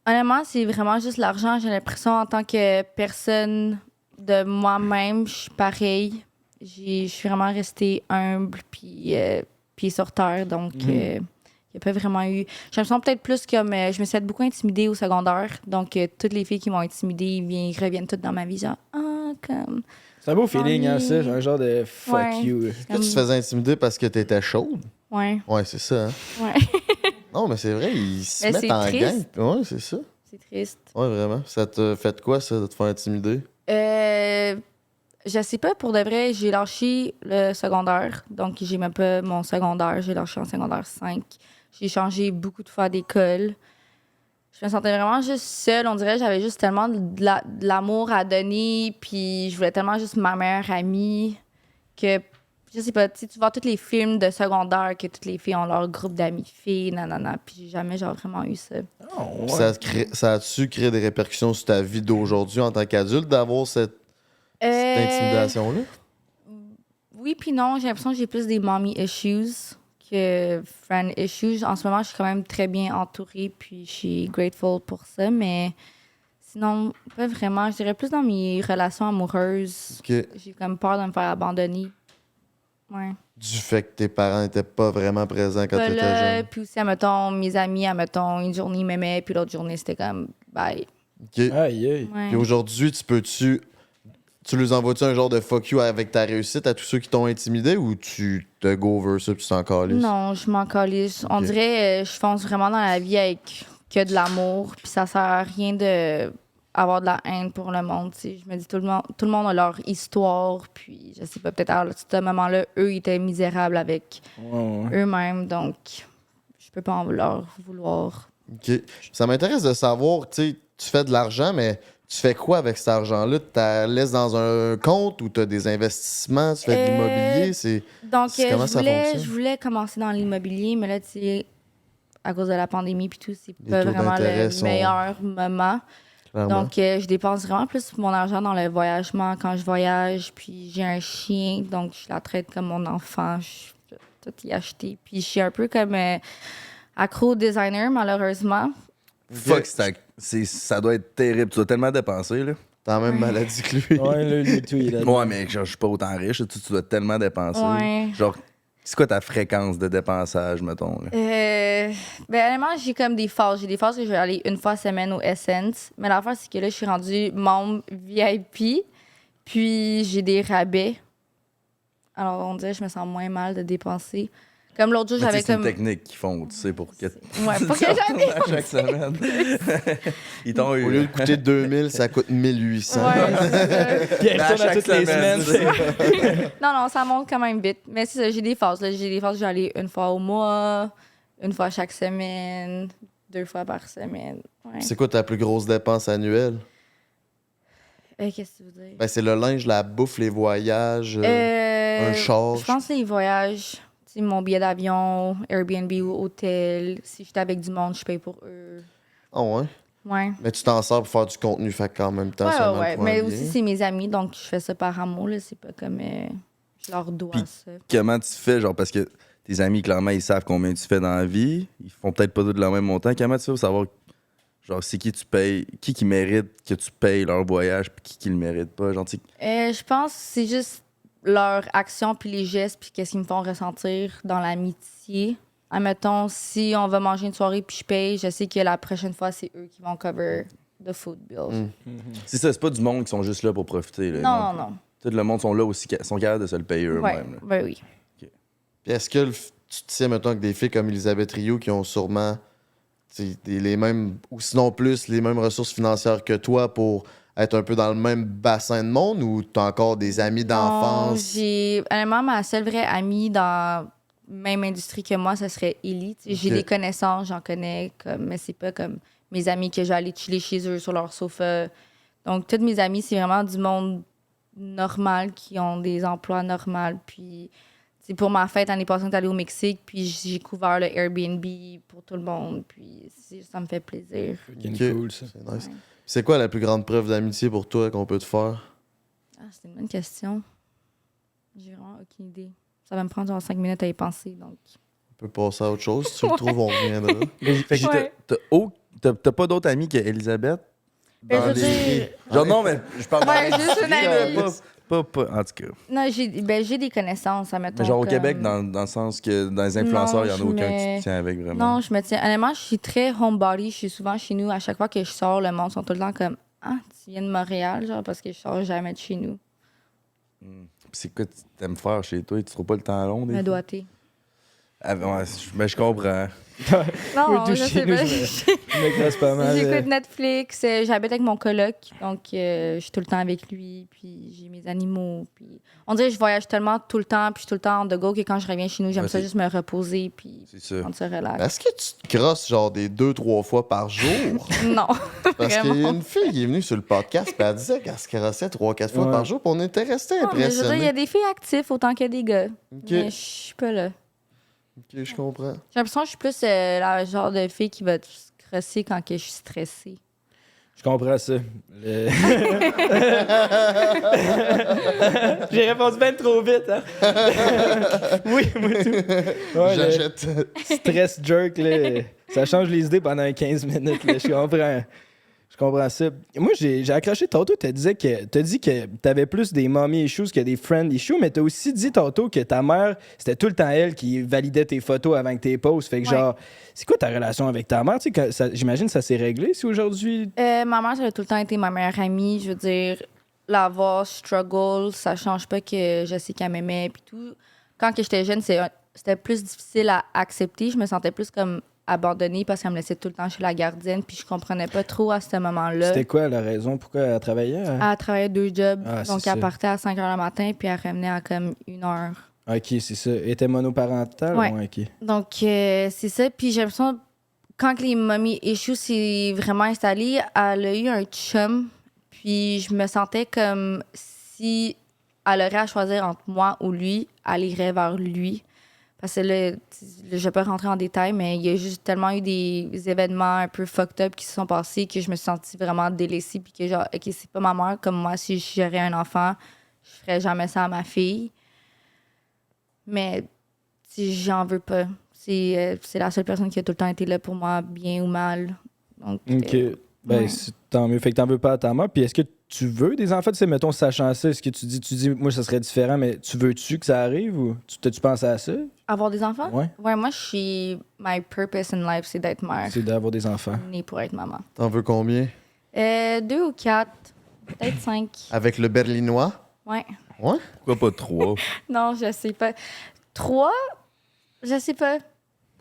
honnêtement, c'est vraiment juste l'argent. J'ai l'impression, en tant que personne de moi-même, je suis pareille. Je suis vraiment restée humble, puis pied sur terre. Donc, il n'y a pas vraiment eu. J'ai l'impression peut-être plus comme. Je me suis fait beaucoup intimider au secondaire. Donc, toutes les filles qui m'ont intimidée, ils reviennent toutes dans ma vie, genre, comme. C'est un beau feeling, hein, ça? Oui. Un genre de fuck Ouais. you. Est-ce que tu te faisais intimider parce que t'étais chaude? Ouais, Ouais, c'est ça. Hein? ouais. Non, mais c'est vrai, ils se Mais mettent c'est en triste. gang. Ouais, c'est ça. C'est triste. Ouais, vraiment. Ça te fait quoi, ça, de te faire intimider? Je sais pas, pour de vrai, j'ai lâché le secondaire. Donc, j'ai même pas mon secondaire. J'ai lâché en secondaire 5. J'ai changé beaucoup de fois d'école. Je me sentais vraiment juste seule. On dirait que j'avais juste tellement de l'amour à donner. Puis, je voulais tellement juste ma meilleure amie que, je sais pas, tu sais, tu vois tous les films de secondaire que toutes les filles ont leur groupe d'amis filles, nanana. Puis, j'ai jamais, genre, vraiment eu ça. Oh, Puis ça a-tu créé des répercussions sur ta vie d'aujourd'hui en tant qu'adulte d'avoir cette intimidation-là? Oui, puis non, j'ai l'impression que j'ai plus des mommy issues que friend issues. En ce moment, je suis quand même très bien entourée, puis je suis grateful pour ça, mais sinon, pas vraiment. Je dirais plus dans mes relations amoureuses. Ok. J'ai comme peur de me faire abandonner. Ouais. Du fait que tes parents n'étaient pas vraiment présents quand Pas t'étais là, jeune. puis aussi, admettons, mes amis, admettons, une journée, ils m'aimaient, puis l'autre journée, c'était comme, bye. Ok. Aïe, aïe. Ouais. Puis aujourd'hui, tu leur envoies-tu un genre de fuck you avec ta réussite à tous ceux qui t'ont intimidé ou tu te go over ça puis tu t'en calisses? Non, je m'en calisse. On Ok. dirait je fonce vraiment dans la vie avec que de l'amour, puis ça sert à rien de avoir de la haine pour le monde. Tu sais. Je me dis tout le monde a leur histoire, puis je sais pas, peut-être à ce moment-là, eux ils étaient misérables avec Ouais, ouais. eux-mêmes, donc je peux pas en leur vouloir. Ok. Ça m'intéresse de savoir, tu sais, tu fais de l'argent, mais tu fais quoi avec cet argent-là? Tu la laisses dans un compte ou tu as des investissements? Tu fais de l'immobilier? C'est... Donc Comment ça fonctionne? je voulais commencer dans l'immobilier, mais là tu sais, à cause de la pandémie puis tout, c'est Les pas taux vraiment d'intérêt le sont- meilleur moment. Clairement. Donc, je dépense vraiment plus mon argent dans le voyagement quand je voyage. Puis, j'ai un chien, donc je la traite comme mon enfant. Je peux tout y acheter. Puis, je suis un peu comme accro au designer, malheureusement. Fuck, ça doit être terrible. Tu dois tellement dépenser, là. T'as la même maladie que lui. Ouais, là, lui, tout, il est là. Ouais, mais genre, je suis pas autant riche. Tu dois tellement dépenser. Ouais. Genre, c'est quoi ta fréquence de dépensage, mettons? Là? Ben, honnêtement, j'ai comme des phases. J'ai des phases que je vais aller une fois semaine au Essence. Mais l'affaire, c'est que là, je suis rendue membre VIP. Puis, j'ai des rabais. Alors, on dirait que je me sens moins mal de dépenser. Comme l'autre jour, Mais tu sais, j'avais c'est une comme. technique qu'ils font, tu sais, pour que Ouais, pour que j'aille. à chaque semaine. Ils t'ont Au eu. lieu de coûter 2000, ça coûte 1800. Ouais, c'est ça. Puis elle À retourne à chaque toutes les semaine, semaines. Non, ça monte quand même vite. Mais c'est ça, j'ai des phases. Là. J'ai des phases où je vais aller une fois au mois, une fois chaque semaine, 2 fois par semaine. Ouais. C'est quoi ta plus grosse dépense annuelle? Qu'est-ce que tu veux dire? Ben, c'est le linge, la bouffe, les voyages, un char. Je pense que les voyages, tu sais, mon billet d'avion, Airbnb ou hôtel. Si j'étais avec du monde, je paye pour eux. Ah ouais? Ouais. Mais tu t'en sers pour faire du contenu, fait qu'en même temps, c'est Ouais. Mais aussi, c'est mes amis, donc je fais ça par amour, là. C'est pas comme je leur dois Puis- ça. Comment tu fais, genre, parce que tes amis, clairement, ils savent combien tu fais dans la vie. Ils font peut-être pas tous le même montant. Comment tu fais pour savoir, genre, c'est qui tu payes, qui mérite que tu payes leur voyage, puis qui le mérite pas? Genre, tu sais, Je pense que c'est juste leur action, puis les gestes, puis qu'est-ce qu'ils me font ressentir dans l'amitié. Admettons, si on va manger une soirée, puis je paye, je sais que la prochaine fois, c'est eux qui vont cover the food bill. c'est ça, c'est pas du monde qui sont juste là pour profiter. Là, Non. Tout le monde sont là aussi, sont capables de se le payer eux-mêmes. là. Ouais, oui. Puis est-ce que tu te tiens, mettons, avec des filles comme Elisabeth Rioux qui ont sûrement les mêmes, ou sinon plus, les mêmes ressources financières que toi pour être un peu dans le même bassin de monde, ou t'as encore des amis d'enfance? Honnêtement, ma seule vraie amie dans la même industrie que moi, ce serait Ellie. J'ai Ok. des connaissances, j'en connais, mais c'est pas comme mes amis que j'allais chiller chez eux sur leur sofa. Donc, toutes mes amies, c'est vraiment du monde normal qui ont des emplois normaux. Puis, c'est pour ma fête, l'année passée, on est allé au Mexique, puis j'ai couvert le Airbnb pour tout le monde. Puis, ça me fait plaisir. C'est cool, ça. C'est nice. C'est quoi la plus grande preuve d'amitié pour toi qu'on peut te faire? Ah, c'est une bonne question. J'ai vraiment aucune idée. Ça va me prendre genre 5 minutes à y penser, donc... On peut passer à autre chose. Si tu le trouves, on reviendra. Fait que Ouais. t'as pas d'autres amis qu'Elisabeth? Ben, Dans je veux les- dire- Genre, non, mais je parle Ouais, dans juste une l'industrie, amie. là, pas, en tout cas. Non, j'ai des connaissances, admettons. Mais genre au comme- Québec, dans le sens que dans les influenceurs, il y en a je aucun qui mets- te tient avec vraiment. Non, je me tiens... Honnêtement, je suis très homebody. Je suis souvent chez nous. À chaque fois que je sors, le monde sont tout le temps comme « Ah, tu viens de Montréal? » Genre, parce que je sors jamais de chez nous. Puis c'est quoi tu t'aimes faire chez toi? Tu trouves pas le temps long? Des Me fois? doigter. Ah, ouais, mais je comprends. Non, tout je chez sais nous, pas. Je me classe pas mal. J'écoute Netflix. J'habite avec mon coloc. Donc, je suis tout le temps avec lui. Puis, j'ai mes animaux. Puis, on dirait que je voyage tellement tout le temps. Puis, je suis tout le temps on the go que quand je reviens chez nous, j'aime Ouais, ça c'est- juste me reposer. Puis, C'est ça. on se relaxe. Est-ce que tu te crosses genre des 2-3 fois par jour? Non. Parce qu'il y a Vraiment. une fille qui est venue sur le podcast et elle disait qu'elle se crossait 3-4 fois Ouais. par jour. Puis on était restés Non, mais je veux dire, il y impressionnés. a des filles actives autant que des gars. Ok, Mais je suis pas là. ok, je comprends. J'ai l'impression que je suis plus la genre de fille qui va te crosser quand que je suis stressée. Je comprends ça. J'ai répondu bien trop vite, hein? Oui, moi tout. Ouais, le J'achète. stress jerk, là, ça change les idées pendant 15 minutes. Là, je comprends ça. Moi, j'ai accroché tantôt, t'as dit que t'avais plus des mommy issues que des friend issues, mais t'as aussi dit tantôt que ta mère, c'était tout le temps elle qui validait tes photos avant que t'es postes. Fait que Ouais. genre, c'est quoi ta relation avec ta mère? Tu sais, j'imagine que ça s'est réglé si aujourd'hui. Ma mère, ça a tout le temps été ma meilleure amie. Je veux dire, la voir struggle, ça change pas que je sais qu'elle m'aimait. Puis tout. Quand que j'étais jeune, c'était plus difficile à accepter. Je me sentais plus comme abandonnée parce qu'elle me laissait tout le temps chez la gardienne. Puis je comprenais pas trop à ce moment-là. C'était quoi la raison pourquoi elle travaillait? Hein? Elle travaillait 2 jobs. Ah, c'est donc, ça. elle partait à 5 h le matin, puis elle revenait à comme 1 heure. Ok, c'est ça. Elle était monoparentale? Ouais. Ok. Donc, c'est ça. Puis j'ai l'impression, quand les mommy issues s'est vraiment installé, elle a eu un chum. Puis je me sentais comme si elle aurait à choisir entre moi ou lui, elle irait vers lui. Parce que là, je vais pas rentrer en détail, mais il y a juste tellement eu des événements un peu fucked up qui se sont passés que je me suis sentie vraiment délaissée. Puis que genre, OK, c'est pas ma mère. Comme moi, si j'aurais un enfant, je ferais jamais ça à ma fille. Mais j'en veux pas. C'est la seule personne qui a tout le temps été là pour moi, bien ou mal. Donc, Ok. Ben, ouais. tant mieux. Fait que t'en veux pas à ta mère. Puis est-ce que tu veux des enfants? Tu sais, mettons, sachant ça, est-ce que tu dis, moi, ça serait différent, mais tu veux-tu que ça arrive ou t'as-tu pensé à ça? Avoir des enfants? Ouais. Ouais, moi, je suis... My purpose in life, c'est d'être mère. C'est d'avoir des enfants. Née pour être maman. T'en veux combien? 2 ou 4, peut-être 5. Avec le berlinois? Ouais. Ouais? Pourquoi pas 3? Non, je sais pas. 3? Je sais pas.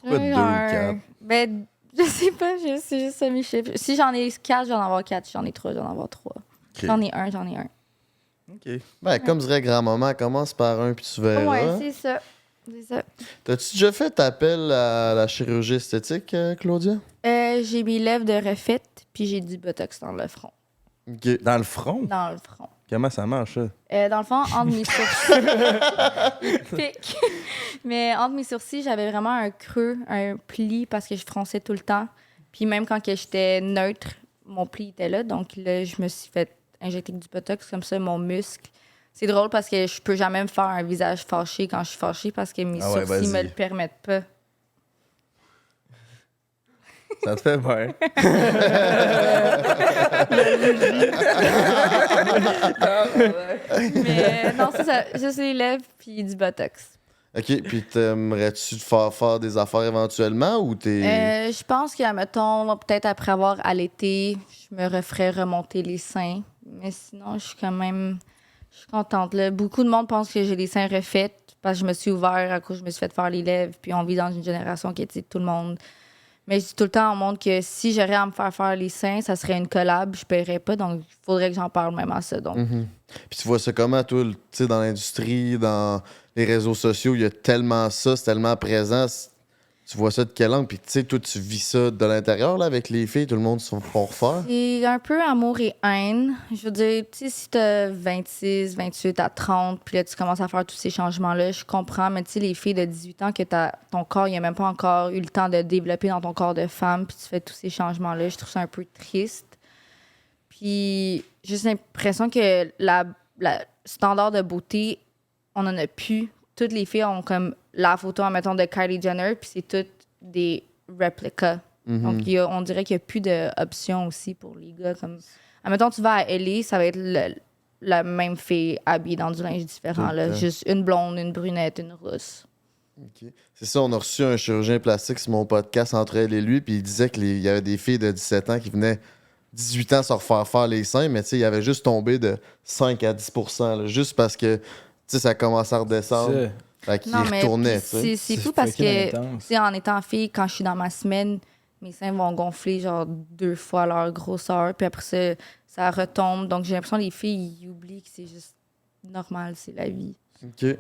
Pourquoi 2 ou 4? Ben, je sais pas, c'est juste ça mes chiffres. Si j'en ai 4, j'en avoir 4. Si j'en ai 3, j'en avoir 3. J'en ai un. OK. Ben, comme dirait grand-maman, commence par un puis tu verras. Ouais, c'est ça. C'est ça. T'as-tu déjà fait appel à la chirurgie esthétique, Claudia? J'ai mes lèvres de refaite, puis j'ai du botox dans le front. Ok. Dans le front? Dans le front. Comment ça marche, ça? Dans le fond, entre mes sourcils. Pic. Mais entre mes sourcils, j'avais vraiment un creux, un pli parce que je fronçais tout le temps. Puis même quand que j'étais neutre, mon pli était là. Donc là, je me suis fait injecter du Botox comme ça, mon muscle. C'est drôle parce que je peux jamais me faire un visage fâché quand je suis fâchée parce que mes sourcils me le permettent pas. Ça te fait mal. Mais non, c'est ça. Juste les lèvres puis du Botox. OK, puis t'aimerais-tu te faire des affaires éventuellement ou t'es... Je pense que, mettons, peut-être après avoir allaité, je me referais remonter les seins. Mais sinon, je suis contente. Là. Beaucoup de monde pense que j'ai les seins refaits parce que je me suis ouvert à cause je me suis fait faire les lèvres. Puis on vit dans une génération qui est tout le monde. Mais je dis tout le temps au monde que si j'aurais à me faire les seins, ça serait une collab, je paierais pas. Donc, il faudrait que j'en parle même à ça. Donc. Puis tu vois ça comment, toi, tu sais, dans l'industrie, dans les réseaux sociaux, il y a tellement ça, c'est tellement présent. Tu vois ça de quel angle? Puis tu sais, toi, tu vis ça de l'intérieur, là, avec les filles, tout le monde se font refaire? C'est un peu amour et haine. Je veux dire, tu sais, si t'as 26, 28 à 30, puis là, tu commences à faire tous ces changements-là, je comprends, mais tu sais, les filles de 18 ans, que ton corps, il a même pas encore eu le temps de développer dans ton corps de femme, puis tu fais tous ces changements-là, je trouve ça un peu triste. Puis j'ai juste l'impression que la standard de beauté, on en a plus. Toutes les filles ont comme la photo, mettons, de Kylie Jenner, puis c'est toutes des réplicas. Donc, on dirait qu'il n'y a plus d'options aussi pour les gars. Comme, admettons, tu vas à LA, ça va être la même fille habillée dans du linge différent. Là. Juste une blonde, une brunette, une rousse. OK. C'est ça, on a reçu un chirurgien plastique sur mon podcast entre elle et lui, puis il disait qu'il y avait des filles de 17 ans qui venaient 18 ans se refaire faire les seins, mais tu sais, il avait juste tombé de 5 à 10%, là, juste parce que tu sais, ça commençait à redescendre. Fait qu'il retournait. C'est fou parce que tu sais, en étant fille, quand je suis dans ma semaine, mes seins vont gonfler genre 2 fois leur grosseur, puis après ça retombe. Donc j'ai l'impression que les filles ils oublient que c'est juste normal, c'est la vie. OK. Je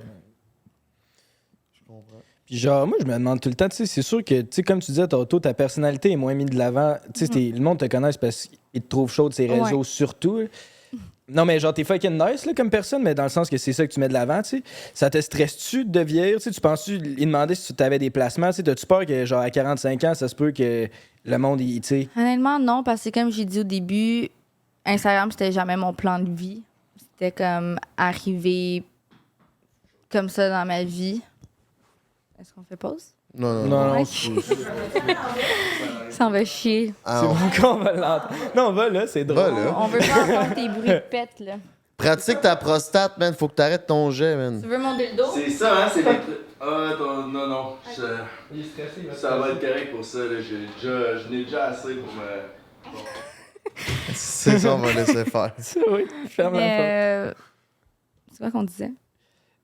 comprends. Puis genre, moi, je me demande tout le temps, tu sais, c'est sûr que, tu sais, comme tu disais, tantôt, ta personnalité est moins mise de l'avant. Tu sais, le monde te connaît parce qu'il te trouve chaud de ses réseaux, surtout. Non, mais genre, t'es fucking nice, là, comme personne, mais dans le sens que c'est ça que tu mets de l'avant, tu sais. Ça te stresse-tu de vieillir, tu sais? Tu penses-tu, il demandait si tu avais des placements, tu sais? T'as-tu peur que, genre, à 45 ans, ça se peut que le monde, tu sais... Honnêtement, non, parce que comme j'ai dit au début, Instagram, c'était jamais mon plan de vie. C'était comme arriver comme ça dans ma vie. Est-ce qu'on fait pause? Non. Ça en va chier. C'est bon qu'on va l'entendre. Non, on va là, c'est drôle. Là. On veut pas entendre tes bruits de pète, là. Pratique ta prostate, man. Faut que t'arrêtes ton jet, man. Tu veux mon dildo? C'est ça, hein, c'est les trucs. Ah, non. Il est stressé, Ça va être correct pour ça, là. Je n'ai déjà assez pour me. C'est ça, on va laisser faire. Oui, ferme la porte. C'est quoi qu'on disait?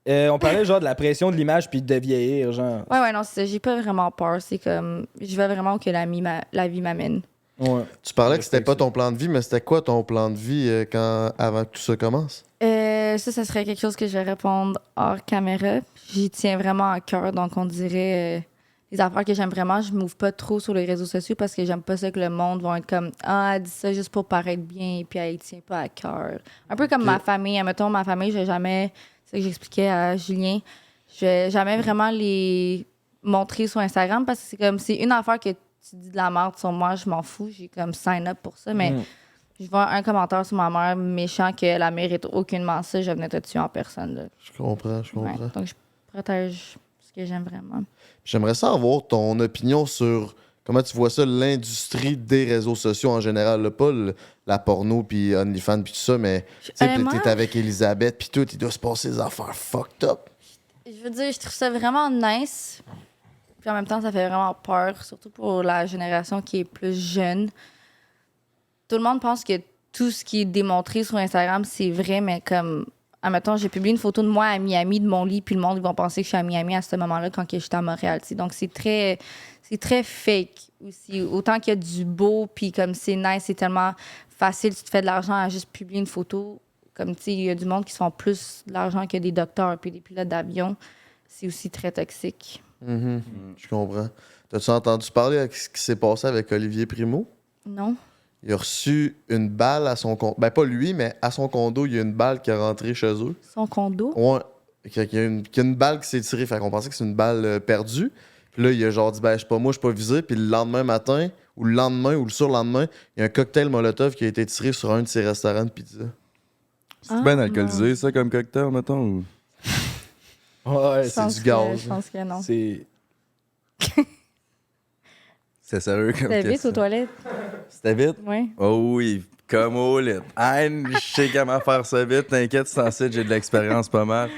On parlait genre de la pression de l'image puis de vieillir, genre. Ouais, non, c'est ça. J'ai pas vraiment peur. C'est comme. Je veux vraiment que la vie m'amène. Ouais. Tu parlais que c'était pas ton plan de vie, mais c'était quoi ton plan de vie avant que tout ça commence? Ça serait quelque chose que je vais répondre hors caméra. J'y tiens vraiment à cœur. Donc, on dirait les affaires que j'aime vraiment. Je m'ouvre pas trop sur les réseaux sociaux parce que j'aime pas ça que le monde va être comme ah, elle dit ça juste pour paraître bien, puis elle y tient pas à cœur. Un peu comme ma famille. Admettons, ma famille, j'ai jamais. C'est ça que j'expliquais à Julien. Je vais jamais vraiment les montrer sur Instagram parce que c'est comme c'est une affaire que tu dis de la merde sur moi, je m'en fous. J'ai comme sign up pour ça, mais je vois un commentaire sur ma mère méchant qu'elle ne mérite aucunement ça, je venais te tuer en personne. Là. Je comprends. Ouais, donc, je protège ce que j'aime vraiment. J'aimerais savoir ton opinion sur comment tu vois ça, l'industrie des réseaux sociaux en général. Là, pas la porno, puis OnlyFans, puis tout ça, mais t'es avec Elisabeth, puis tout, il doit se passer des affaires fucked up. Je veux dire, je trouve ça vraiment nice. Puis en même temps, ça fait vraiment peur, surtout pour la génération qui est plus jeune. Tout le monde pense que tout ce qui est démontré sur Instagram, c'est vrai, mais comme, admettons, j'ai publié une photo de moi à Miami, de mon lit, puis le monde, ils vont penser que je suis à Miami à ce moment-là quand j'étais à Montréal. T'sais. Donc, c'est très fake aussi. Autant qu'il y a du beau, puis comme c'est nice, c'est tellement facile, tu te fais de l'argent à juste publier une photo. Comme, tu sais, il y a du monde qui se font plus de l'argent que des docteurs puis des pilotes d'avion. C'est aussi très toxique. Je comprends. T'as-tu entendu parler de ce qui s'est passé avec Olivier Primo? Non. Il a reçu une balle à son condo. Ben, pas lui, mais à son condo, il y a une balle qui est rentrée chez eux. Son condo? Ouais. Il y a une balle qui s'est tirée. Fait qu'on pensait que c'est une balle perdue. Puis là, il a genre dit, ben, je sais pas, moi, je suis pas visé. Puis le lendemain matin, ou le lendemain, ou le surlendemain, il y a un cocktail Molotov qui a été tiré sur un de ses restaurants de pizza. C'est bien alcoolisé, ça, comme cocktail, mettons? Ou... Ouais, Je c'est pense du que- gaz. Je pense que non. c'est. C'est sérieux comme T'es vite question. aux toilettes? C'était vite? Oui. Oh oui, comme au lit. Je sais comment faire ça vite. T'inquiète, c'est en site, j'ai de l'expérience pas mal.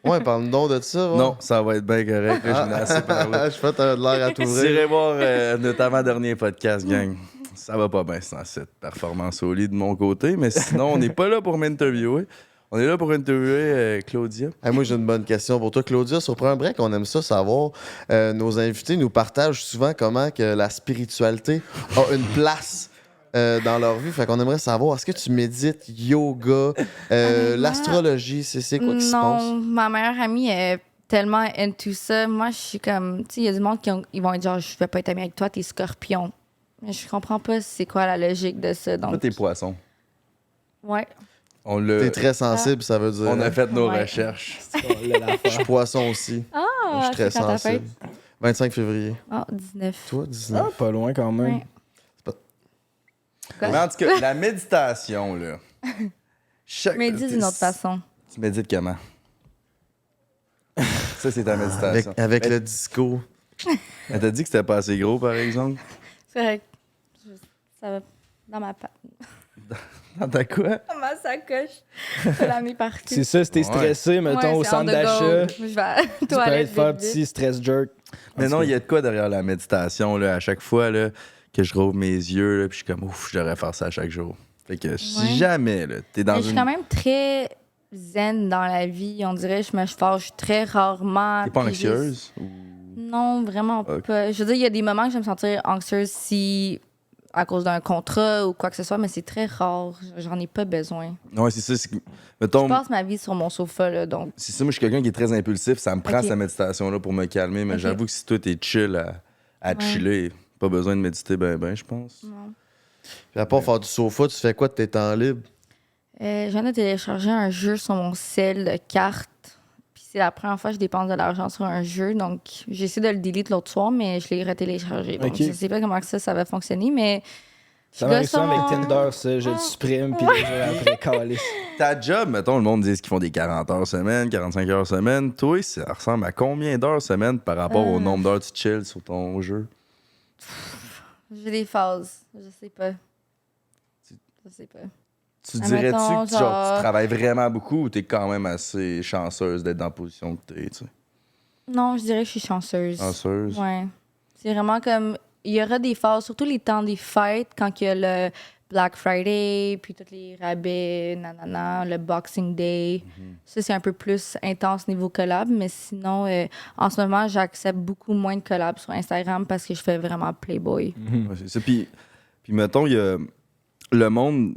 Ouais, parle-nous donc de ça. Non, ça va être bien correct. Là, j'en ai assez parlé. Je fais de l'air à Vous t'ouvrir. irez voir notre avant-dernier podcast, gang. Ça va pas bien, c'est en site. Performance au lit de mon côté. Mais sinon, on n'est pas là pour m'interviewer. On est là pour interviewer Claudia. Hey, moi, j'ai une bonne question pour toi, Claudia. Sur Prends un break, on aime ça savoir. Nos invités nous partagent souvent comment que la spiritualité a une place dans leur vie. Fait qu'on aimerait savoir, est-ce que tu médites, yoga, l'astrologie, c'est quoi qui se passe? Non, ma meilleure amie est tellement into ça. Moi, je suis comme... Tu sais, il y a du monde ils vont être genre, je vais pas être amie avec toi, t'es scorpion. Mais je comprends pas c'est quoi la logique de ça. Toi, Donc, t'es poisson. ouais. On l'a. T'es très sensible, ça veut dire. On a fait nos Ouais. recherches. Je suis poisson aussi. Ah, Je suis très c'est quand ta sensible. 25 février. Ah, 19. Toi, 19. Ah, pas loin quand même. Ouais. Mais en tout cas, la méditation, là. Mais dis d'une autre façon. Tu médites comment? Ça, c'est ta méditation. Avec Mais- le disco. Elle t'a dit que c'était pas assez gros, par exemple? C'est vrai que ça va dans ma Dans ta quoi? dans ma sacoche. Je peux l'amener partout. C'est ça, si t'es Ouais. stressé, mettons, au Ouais, c'est on centre the go. d'achat, Je vais à la tu peux toilette aller te faire un vite, vite. petit stress jerk. Mais non, il y a de quoi derrière la méditation, là, à chaque fois, là, que je rouvre mes yeux, là, puis je suis comme, ouf, je devrais faire ça à chaque jour. Fait que si Ouais. jamais, là, t'es dans Mais je suis une... quand même très zen dans la vie. On dirait que je me fâche très rarement. T'es pas puis anxieuse? Ou... Non, vraiment Ok. pas. Je veux dire, il y a des moments que je vais me sentir anxieuse si à cause d'un contrat ou quoi que ce soit, mais c'est très rare. J'en ai pas besoin. Ouais, c'est ça. Je Mettons, passe ma vie sur mon sofa, là, donc... c'est ça, moi, je suis quelqu'un qui est très impulsif. Ça me prend Ok. cette méditation-là pour me calmer, mais Ok. j'avoue que si toi, t'es chill à Ouais. chiller, pas besoin de méditer ben, je pense. Non. Puis à part faire du sofa, tu fais quoi de tes temps libres? Je viens de télécharger un jeu sur mon cell de cartes. Puis c'est la première fois que je dépense de l'argent sur un jeu. Donc, j'ai essayé de le delete l'autre soir, mais je l'ai retéléchargé. Donc, Ok. je sais pas comment que ça va fonctionner, mais... Ça m'arrive gosse ça avec en- Tinder, ça. Je le supprime, puis les jours après, calice. Ta job, mettons, le monde dit qu'ils font des 40 heures semaine, 45 heures semaine. Toi, ça ressemble à combien d'heures semaine par rapport au nombre d'heures que tu chill sur ton jeu? J'ai des phases. Je sais pas. Je sais pas. Tu dirais-tu Admettons, que genre, genre- tu travailles vraiment beaucoup ou t'es quand même assez chanceuse d'être dans la position que t'es, tu sais? Non, je dirais que je suis chanceuse. Chanceuse? Ouais. C'est vraiment comme... Il y aura des phases, surtout les temps des fêtes, quand il y a le Black Friday, puis tous les rabais, nanana, le Boxing Day. Ça, c'est un peu plus intense niveau collab, mais sinon, en ce moment, j'accepte beaucoup moins de collabs sur Instagram parce que je fais vraiment Playboy. Ouais, c'est ça. Puis mettons, il y a le monde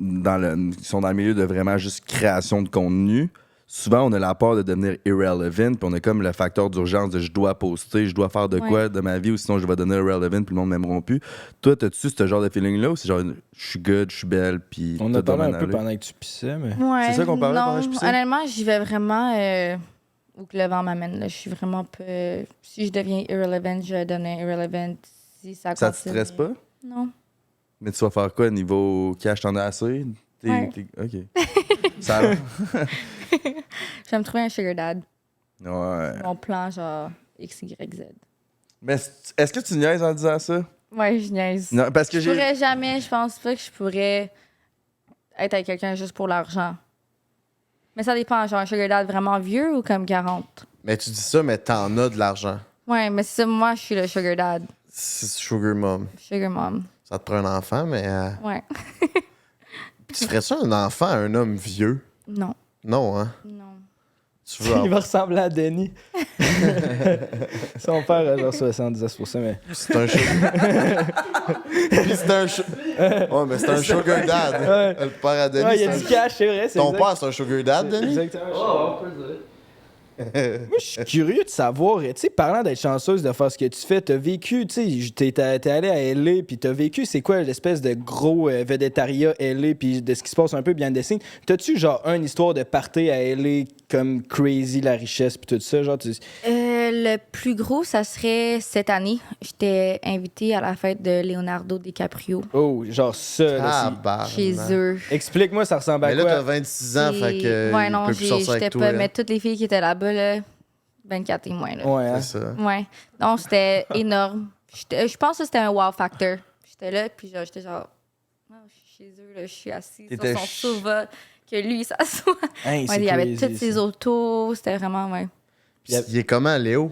qui sont dans le milieu de vraiment juste création de contenu. Souvent, on a la peur de devenir irrelevant, puis on a comme le facteur d'urgence de je dois poster, je dois faire de Ouais. quoi de ma vie, ou sinon je vais devenir irrelevant, puis le monde m'aimeront plus. Toi, t'as-tu ce genre de feeling-là, ou c'est genre je suis good, je suis belle, puis On tout a va parlé bien un peu aller? pendant que tu pissais, mais. Ouais, C'est ça qu'on parlait pendant que je non, pissais? honnêtement, j'y vais vraiment où que le vent m'amène. Là. Je suis vraiment pas... Si je deviens irrelevant, je vais devenir irrelevant. Si ça Ça te continue. stresse pas? Non. Mais tu vas faire quoi niveau cash, t'en as assez? Ouais. OK. Ça Je vais me trouver un sugar dad. Ouais. Mon plan, genre X, Y, Z. Mais est-ce que tu niaises en disant ça? Ouais, je niaise. Non, parce que Je pourrais jamais, je pense pas que je pourrais être avec quelqu'un juste pour l'argent. Mais ça dépend, genre un sugar dad vraiment vieux ou comme 40? Mais tu dis ça, mais t'en as de l'argent. Ouais, mais c'est ça, moi, je suis le sugar dad. C'est sugar mom. Sugar mom. Ça te prend un enfant, mais... Ouais. tu ferais ça un enfant à un homme vieux? Non. Non, hein? Non. Tu veux Il va ressembler à Denis. Son père a genre 70, c'est pour ça, mais. C'est un sugar... Puis c'est un... Ouais, mais c'est un sugar dad. Ouais. Le père à Denis, Ouais, il y a c'est du un- cash, c'est vrai. c'est Ton exact. père, c'est un sugar dad, Denis? Exactement. Moi, je suis curieux de savoir, tu sais, parlant d'être chanceuse de faire ce que tu fais, t'as vécu, tu sais, t'es allé à LA, puis t'as vécu, c'est quoi l'espèce de gros vedettariat LA, puis de ce qui se passe un peu behind the scenes. T'as-tu, genre, une histoire de party à LA comme crazy la richesse puis tout ça? Genre, Le plus gros, ça serait cette année. J'étais invitée à la fête de Leonardo DiCaprio Oh, genre ça. Là, Tabarnak. chez eux. Explique-moi, ça ressemble à Mais là, quoi? t'as 26 ans, fait que. Ouais, il non, peut plus sortir j'étais avec toi. pas. là. Mais toutes les filles qui étaient là-bas, là, 24 et moins. Là. Ouais, hein? C'est ça. Ouais. Donc, c'était énorme. Je pense que c'était un wow factor. J'étais là, puis genre, j'étais genre, oh, je suis chez eux, là, je suis assise T'étais sur son sofa, que lui, il s'assoit. Hein, Ouais, c'est il y avait crazy, toutes ses ça. autos, c'était vraiment, ouais. Puis il est comment, Léo?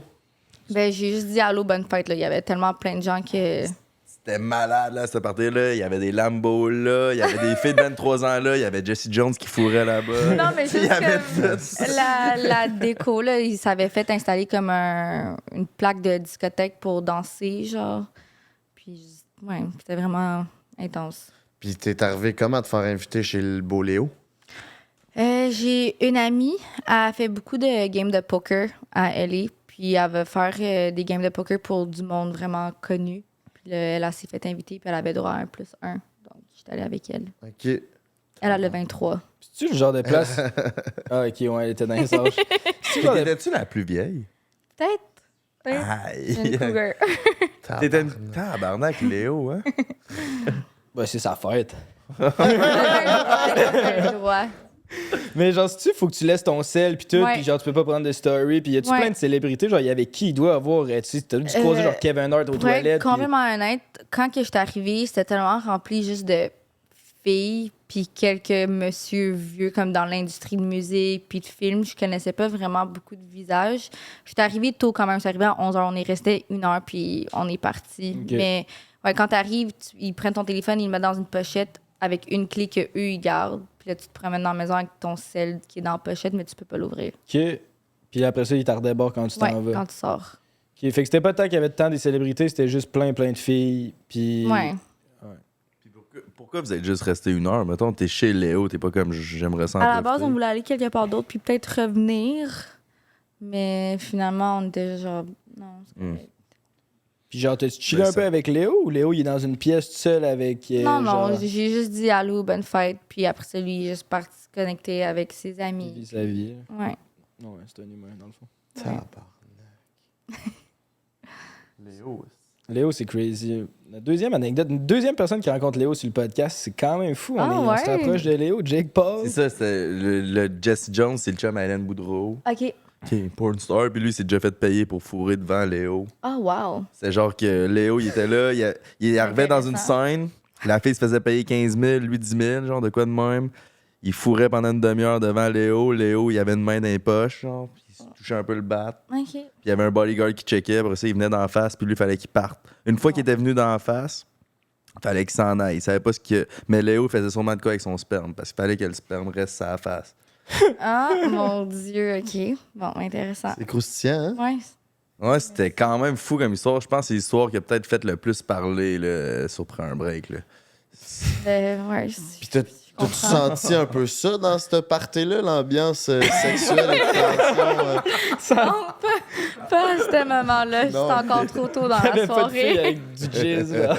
Ben, j'ai juste dit allô, bonne fête, là. Il y avait tellement plein de gens que. C'était malade, là, cette partie-là. Il y avait des Lambo, là. Il y avait des filles de 23 ans, là. Il y avait Jesse Jones qui fourrait là-bas. Non, mais Il juste y avait que tout. la déco, là, il s'avait fait installer comme une plaque de discothèque pour danser, genre. Puis, ouais, c'était vraiment intense. Puis t'es arrivé comment à te faire inviter chez le beau Léo? J'ai une amie, elle a fait beaucoup de games de poker à LA, puis elle va faire des games de poker pour du monde vraiment connu. Puis là, elle s'est fait inviter, puis elle avait droit à un +1. Donc, j'étais allée avec elle. OK. Elle a le 23. C'est-tu le genre de place? Ah, ok, ouais, elle était dans les âges. C'est-tu le genre de- T'étais-tu la plus vieille? Peut-être. J'ai Aïe. une cougar. T'étais une tabarnak, Léo, hein? Ben, c'est sa fête. Elle a le droit. Mais genre, si tu faut que tu laisses ton sel puis tout, Ouais. puis genre, tu peux pas prendre de story, puis y a-tu Ouais. plein de célébrités? Genre, il y avait qui? Il doit avoir, tu sais, t'as dû croiser genre Kevin Hart aux Pour être toilettes. puis- complètement honnête, quand que j'étais arrivée, c'était tellement rempli juste de filles puis quelques monsieur vieux comme dans l'industrie de musique puis de films. Je connaissais pas vraiment beaucoup de visages. J'étais arrivée tôt quand même. Je suis arrivée à 11h. On est resté 1 heure puis on est parti. Ok. Mais ouais, quand t'arrives, ils prennent ton téléphone, ils le mettent dans une pochette avec une clé que eux ils gardent. Puis là, tu te promènes dans la maison avec ton sel qui est dans la pochette, mais tu peux pas l'ouvrir. OK. Puis après ça, il t'en redéborde quand tu Ouais, t'en vas. quand tu sors. OK. Fait que c'était pas tant qu'il y avait tant des célébrités, c'était juste plein de filles. Puis. Ouais. Puis pourquoi vous êtes juste resté 1 heure? Mettons, t'es chez Léo, t'es pas comme j'aimerais ça en À la base, profiter. on voulait aller quelque part d'autre puis peut-être revenir. Mais finalement, on était genre. Non, c'est correct. Puis genre, t'as-tu chillé Ben, un peu ça- avec Léo ou Léo, il est dans une pièce tout seul avec. Non, genre, non, j'ai juste dit allô, bonne fête. Puis après ça, lui, il est juste parti se connecter avec ses il vit amis. sa vie. Ouais. Ouais, c'est un humain, dans le fond. Tabarnak. Léo. Léo, c'est crazy. La deuxième anecdote, une deuxième personne qui rencontre Léo sur le podcast, c'est quand même fou. Ah, On se ouais. rapproche de Léo, Jake Paul. C'est ça, c'était le Jesse Jones, c'est le chum à Hélène Boudreau. OK. OK, porn star, puis lui, il s'est déjà fait payer pour fourrer devant Léo. Ah, wow. C'est genre que Léo, il était là, il arrivait dans une Intéressant. scène, la fille se faisait payer 15 000, lui 10 000, genre de quoi de même. Il fourrait pendant une demi-heure devant Léo. Léo, il avait une main dans les poches, genre, puis il se touchait un peu le bat. OK. Puis il y avait un bodyguard qui checkait, après ça, il venait d'en face, puis lui, il fallait qu'il parte. Une fois qu'il était venu d'en face, il fallait qu'il s'en aille. Il savait pas ce que. Mais Léo faisait sûrement de quoi avec son sperme, parce qu'il fallait que le sperme reste sur la face. Ah, mon Dieu, OK. Bon, intéressant. C'est croustillant, hein? Ouais. Ouais, c'était quand même fou comme histoire. Je pense que c'est l'histoire qui a peut-être fait le plus parler là, sur un break. Là. Ouais. Puis t'as-tu comprends. senti un peu ça dans cette party-là, l'ambiance sexuelle et tension, Non, pas à ce moment-là. C'était Non, encore mais- trop tôt dans T'avais la pas de fille soirée. avec du jizz, là.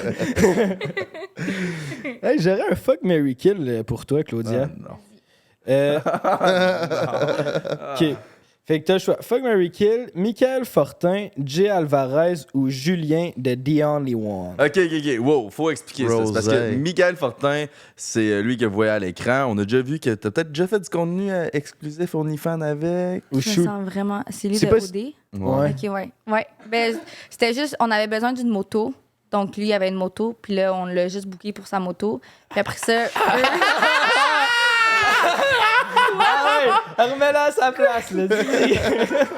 Hey, j'aurais un fuck Mary Kill pour toi, Claudia. non. OK. Fait que t'as le choix. Fuck Mary Kill, Michael Fortin, Jay Alvarez ou Julien de The Only One. Ok. Wow, faut expliquer ça. C'est parce que Rosé. Michael Fortin, c'est lui que vous voyez à l'écran. On a déjà vu que t'as peut-être déjà fait du contenu exclusif OnlyFans avec. Ou Je me shoot. sens vraiment. C'est lui C'est de pas- OD? Ouais. OK, ouais. Ouais. Ben, c'était juste, on avait besoin d'une moto. Donc, lui, il avait une moto. Puis là, on l'a juste booké pour sa moto. Puis après ça, Remets-la à sa place, là.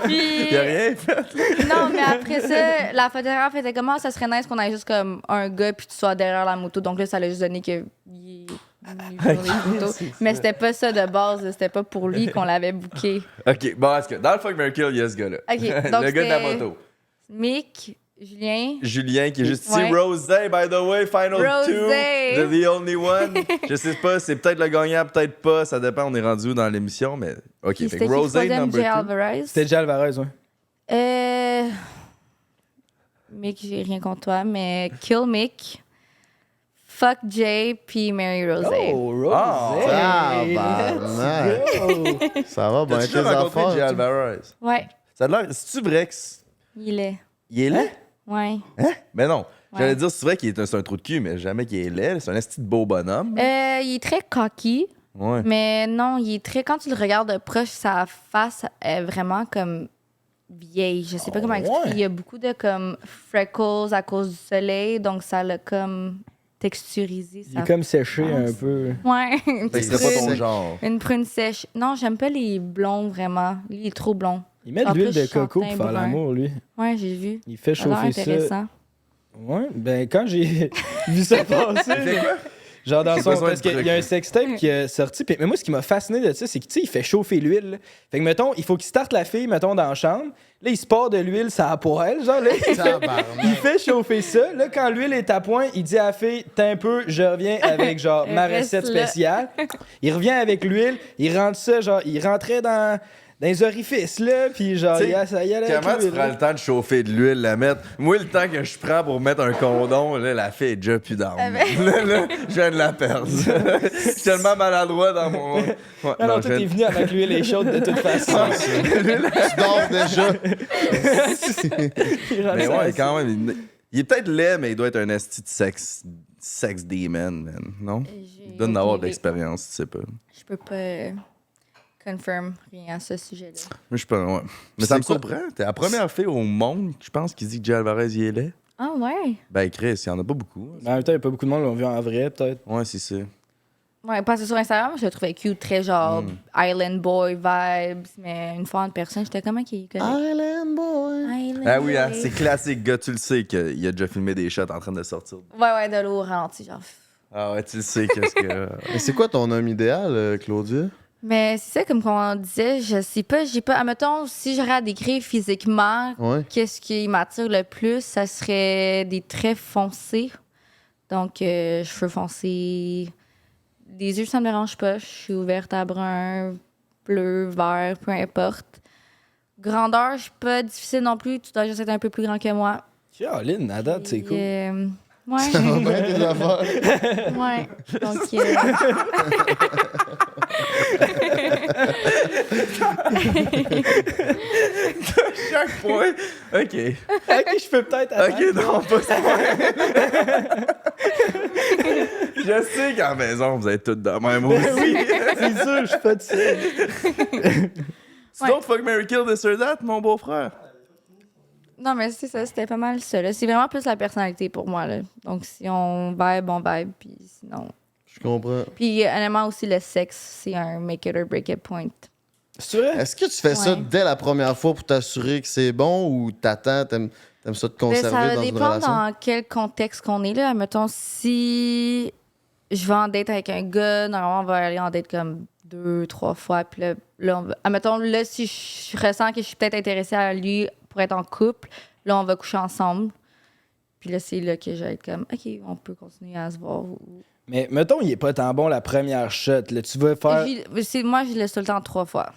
puis... Y'a rien fait. Non, mais après ça, la photographe était comment ça serait nice qu'on ait juste comme un gars puis tu sois derrière la moto. Donc là, ça l'a juste donné que il est sur les photos. Mais c'était pas ça de base. C'était pas pour lui qu'on l'avait booké. Ok, bon, est-ce que dans le Fuck Mary Kill, il y a ce gars-là. OK, donc le gars de la c'était- moto. Mick, Julien. Julien qui est juste ici. Ouais. Rosé, by the way, final Rosé. 2 de The Only One. Je sais pas, c'est peut-être le gagnant, peut-être pas. Ça dépend, on est rendu où dans l'émission, mais ok. Puis Fait c'était que qui le Rosé, troisième, number Jay 2. Alvarez. C'était Jay Alvarez, ouais. Mick, j'ai rien contre toi, mais Kill Mick. Fuck Jay puis Mary Rosé. Oh, Rose! Ah, tabarnak. Ça va bien T'as-tu tes déjà rencontré Jay affaires. Alvarez? Ouais, Ça a l'air. C'est-tu vrai que. il est. Il est laid? Ouais. Hein? Ben non. Ouais. J'allais dire, c'est vrai qu'il est c'est un trou de cul, mais jamais qu'il est laid. C'est un esti de beau bonhomme. Il est très cocky, Ouais. mais non, il est très. Quand tu le regardes de proche, sa face est vraiment comme vieille. Je sais pas comment expliquer. ouais. Il y a beaucoup de comme freckles à cause du soleil, donc ça l'a comme texturisé. Il est comme séché un peu. Ouais. Fait que ce serait pas ton genre. Une prune sèche. Non, j'aime pas les blonds vraiment. Lui, il est trop blond. Il met de En l'huile plus, de coco pour chantin faire brun. l'amour, lui. Ouais, j'ai vu. Il fait Ça a l'air chauffer ça. intéressant. Ouais, ben quand j'ai vu ça passer, genre dans J'ai son... besoin Parce de qu'il y a un sextape qui est sorti, mais moi, ce qui m'a fasciné de ça, c'est que, tu sais, il fait chauffer l'huile. Là. Fait que, mettons, il faut qu'il starte la fille, mettons, dans la chambre. Là, il se part de l'huile, ça a poêle, genre, là. Il fait chauffer ça. Là, quand l'huile est à point, il dit à la fille, t'as un peu, je reviens avec, genre, ma Reste recette là. spéciale. Il revient avec l'huile, il rentre ça, genre, il rentrait dans les orifices, là, puis genre, T'sais, il y allait avec Comment tu l'huile, prends là. le temps de chauffer de l'huile, la mettre? Moi, le temps que je prends pour mettre un condom, là, la fille est déjà plus down. Là, je viens de la perdre. Je suis tellement maladroit dans mon. Ouais, Alors, non, toi, je t'es viens- venu avec l'huile est chaude de toute façon. Tu dors déjà. Mais ouais, quand même. Il est peut-être laid, mais il doit être un esti de sex demon, man. Non? Il doit en avoir de l'expérience, tu sais pas. Je peux pas confirm rien à ce sujet-là. Moi, je pense, ouais. Mais ça me surprend. T'es la première fille au monde, je pense, qui dit que Jay Alvarez y est laid. Ah ouais? Ben, Chris, il y en a pas beaucoup. Mais en même temps, il n'y a pas beaucoup de monde qui l'ont vu en vrai, peut-être. Ouais, c'est ça. Ouais, parce que sur Instagram, je le trouvais cute, très genre Island Boy vibes, mais une fois en personne, j'étais comme qui Island Boy. Island Ah oui, hein, Boy. c'est classique, gars, tu le sais qu'il a déjà filmé des shots en train de sortir. Ouais, de l'eau au ralenti, genre. Ah ouais, tu le sais, qu'est-ce que. Mais c'est quoi ton homme idéal, Claudia? Mais c'est ça, comme on disait, je sais pas, j'ai pas. Admettons, si j'aurais à décrire physiquement, Ouais. qu'est-ce qui m'attire le plus, ça serait des traits foncés. Donc, cheveux foncés. Des yeux, ça me dérange pas. Je suis ouverte à brun, bleu, vert, peu importe. Grandeur, je suis pas difficile non plus. Tu dois juste être un peu plus grand que moi. Caroline, à date, c'est Puis, cool. ouais. Ça va bien tes affaires. Ouais. Donc, Chaque point. OK. Ok, je peux peut-être attendre. OK, non, pas ça. Je sais qu'à la maison, vous êtes toutes de même aussi. Oui, c'est sûr, je suis pas de ça. Sinon, fuck, Mary Kill, this or that, mon beau-frère. non, mais c'est ça, c'était pas mal ça. Là. C'est vraiment plus la personnalité pour moi. Là. Donc, si on vibe, on vibe. Puis sinon. Je comprends. Puis, honnêtement, aussi, le sexe, c'est un make it or break it point. C'est vrai? Est-ce que tu fais ça Ouais. dès la première fois pour t'assurer que c'est bon ou t'attends, t'aimes ça te Mais conserver ça dans une dépend relation? dans quel contexte qu'on est là. Mettons, si je vais en date avec un gars, normalement, on va aller en date comme 2-3 fois. Puis là on va... Admettons, là, si je ressens que je suis peut-être intéressée à lui pour être en couple, là, on va coucher ensemble. Puis là, c'est là que je vais être comme, OK, on peut continuer à se voir. Mais mettons, il est pas tant bon la première shot. Là, tu vas faire. Moi, je laisse tout le temps 3 fois.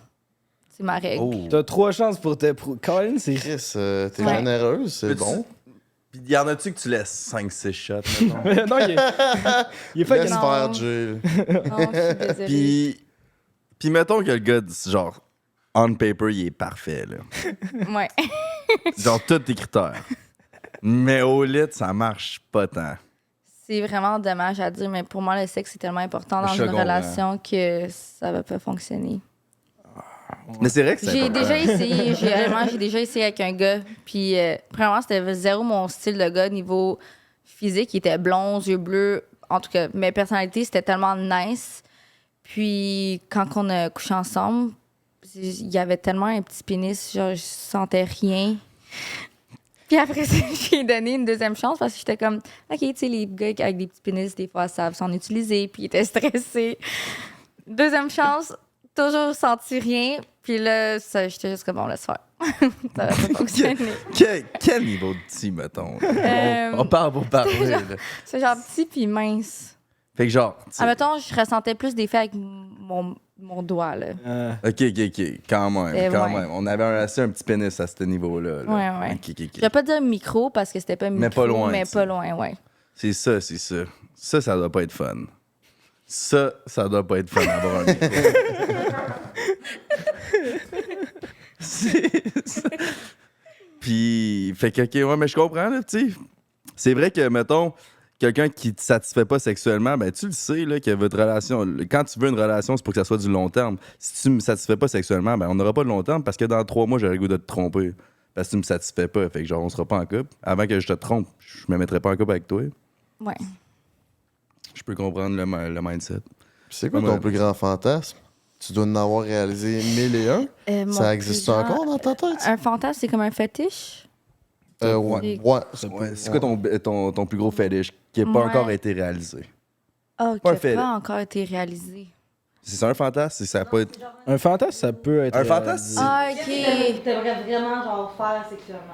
C'est ma règle. Oh. T'as 3 chances pour te prouver. Colin, c'est. Chris, t'es Ouais. généreuse, c'est Peux-tu- bon. Puis y en a-tu que tu laisses 5-6 shots, mettons? non, il est pas Laisse Non. faire, Jay. Non, je suis désolée. Puis mettons que le gars, genre, on paper, il est parfait, là. Ouais. Genre, tous tes critères. Mais au lit, ça marche pas tant. C'est vraiment dommage à dire, mais pour moi, le sexe, c'est tellement important dans Je une comprends. relation que ça va pas fonctionner. Mais c'est vrai que c'est J'ai important. déjà essayé. J'ai déjà essayé avec un gars. Puis, premièrement, c'était zéro mon style de gars niveau physique. Il était blond, yeux bleus. En tout cas, mes personnalités, c'était tellement nice. Puis, quand on a couché ensemble, il y avait tellement un petit pénis, genre, je sentais rien. Puis après ça, j'ai donné une deuxième chance parce que j'étais comme, OK, tu sais, les gars avec des petits pénis, des fois, savent s'en utiliser. Puis, ils étaient stressés. Deuxième chance, toujours senti rien. Puis là, j'étais juste comme, on laisse faire. Ça va pas fonctionner. Quel niveau de petit, mettons? Là? Euh, On parle pour parler, là. C'est genre petit puis mince. Fait que genre, tu sais, Mettons, je ressentais plus d'effet avec mon doigt, là. OK, quand même, Eh, quand ouais. même. On avait assez un petit pénis à ce niveau-là. là. Ouais. OK. Je vais pas dire micro parce que c'était pas micro, Mais pas loin, mais tu sais. pas loin, ouais. C'est ça. Ça doit pas être fun. Ça doit pas être fun d'avoir un micro. C'est ça. Puis, fait que, ok, ouais, mais je comprends, là, tu sais. C'est vrai que, mettons, quelqu'un qui te satisfait pas sexuellement, ben, tu le sais, là, que votre relation, quand tu veux une relation, c'est pour que ça soit du long terme. Si tu me satisfais pas sexuellement, ben, on n'aura pas de long terme parce que dans 3 mois, j'aurais le goût de te tromper. Parce que tu me satisfais pas. Fait que, genre, on sera pas en couple. Avant que je te trompe, je me mettrais pas en couple avec toi. Ouais. Je peux comprendre le mindset. C'est quoi Ouais. ton plus grand fantasme? Tu dois en avoir réalisé 1001. Mon Ça existe plus grand- encore dans ta tête? Un fantasme, c'est comme un fétiche? Ouais. C'est quoi ton plus gros fétiche qui n'a pas Ouais. encore été réalisé? Oh, Pas un qui fait- n'a pas encore été réalisé. C'est ça un fantasme? Ça a pas été... Un fantasme, ça peut être. Un fantasme? Ah, OK. T'aimerais vraiment genre faire sexuellement.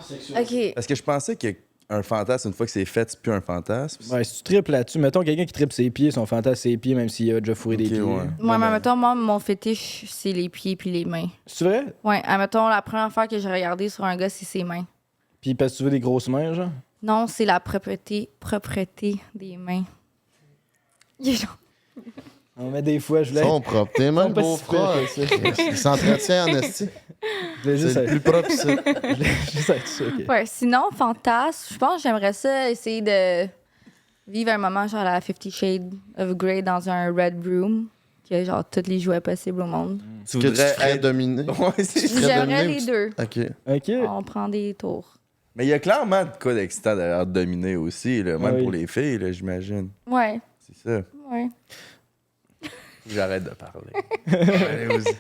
OK. Parce que je pensais qu'un fantasme, une fois que c'est fait, c'est plus un fantasme. Ouais, si tu tripes là-dessus, mettons quelqu'un qui tripe ses pieds, son fantasme ses pieds, même s'il a déjà fourré des Ok, pieds. ouais. Moi, mais mettons, moi, mon fétiche, c'est les pieds puis les mains. C'est vrai? Ouais, admettons, la première fois que j'ai regardé sur un gars, c'est ses mains. Puis parce que tu veux des grosses mains, genre? Non, c'est la propreté des mains. Il est genre... On met des fois, je voulais. Son propre. Tes mains, Sont pas beau si frère. Il s'entretient en esti. Je voulais juste C'est le être, plus propre, ça. je voulais juste être sûr. ok. Ouais, sinon, fantasme, je pense que j'aimerais ça essayer de vivre un moment genre à la 50 Shades of Grey dans un red room, qui a genre tous les jouets possibles au monde. Tu Que tu ferais dominer. Ouais, c'est ça. J'aimerais dominé les ou deux. OK. Ok. On prend des tours. Mais il y a clairement de quoi d'excitant derrière de dominer aussi, là, même Ah oui. pour les filles, là, j'imagine. Ouais, C'est ça. ouais. J'arrête de parler. Allez, vas-y.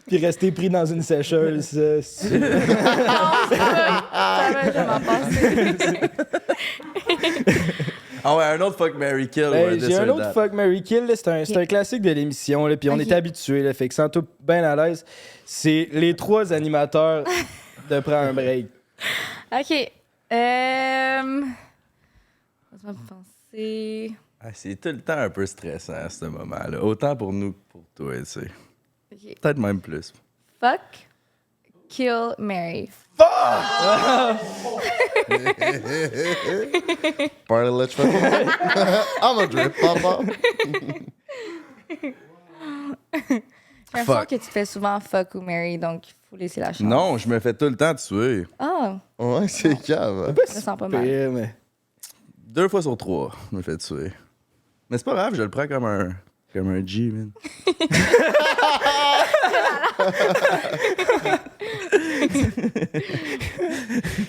Puis rester pris dans une sécheuse. Ça va jamais passer. Ah ouais, un autre fuck, Mary kill. Ben, ouais, j'ai this un or autre that. Fuck Mary Kill, là, c'est un classique de l'émission, là, puis on Ok. est habitué, là, fait que sans tout bien à l'aise. C'est les 3 animateurs de prendre un break. OK. Laisse-moi penser. Ah, c'est tout le temps un peu stressant à ce moment-là. Autant pour nous que pour toi, tu sais. OK. Peut-être même plus. Fuck, kill, marry. Party let's fuck. I'm a drip, papa. J'ai l'impression Fuck. que tu fais souvent fuck ou marry, donc il faut laisser la chance. Non, je me fais tout le temps tuer. Ah, Ouais, c'est cave. je me sens pas mal. Pire, mais... 2 fois sur 3, je me fais tuer. Mais c'est pas grave, je le prends comme un G, man.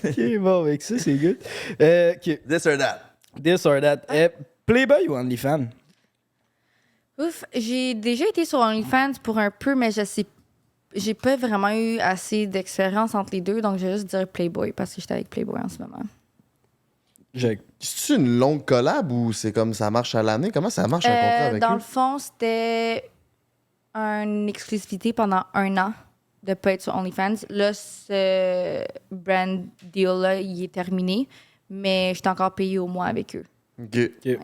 Ok, bon, avec ça, c'est good. Ok, This or that. this or that. Playboy ou OnlyFans? Ouf, j'ai déjà été sur OnlyFans pour un peu, mais je sais, j'ai pas vraiment eu assez d'expérience entre les deux, donc je vais juste dire Playboy parce que j'étais avec Playboy en ce moment. C'est-tu une longue collab ou c'est comme ça marche à l'année? Comment ça marche un contrat avec Dans eux? le fond, c'était une exclusivité pendant 1 an de pas être sur OnlyFans. Là, ce brand deal-là, il est terminé, mais j'étais encore payée au mois avec eux. OK. Ok.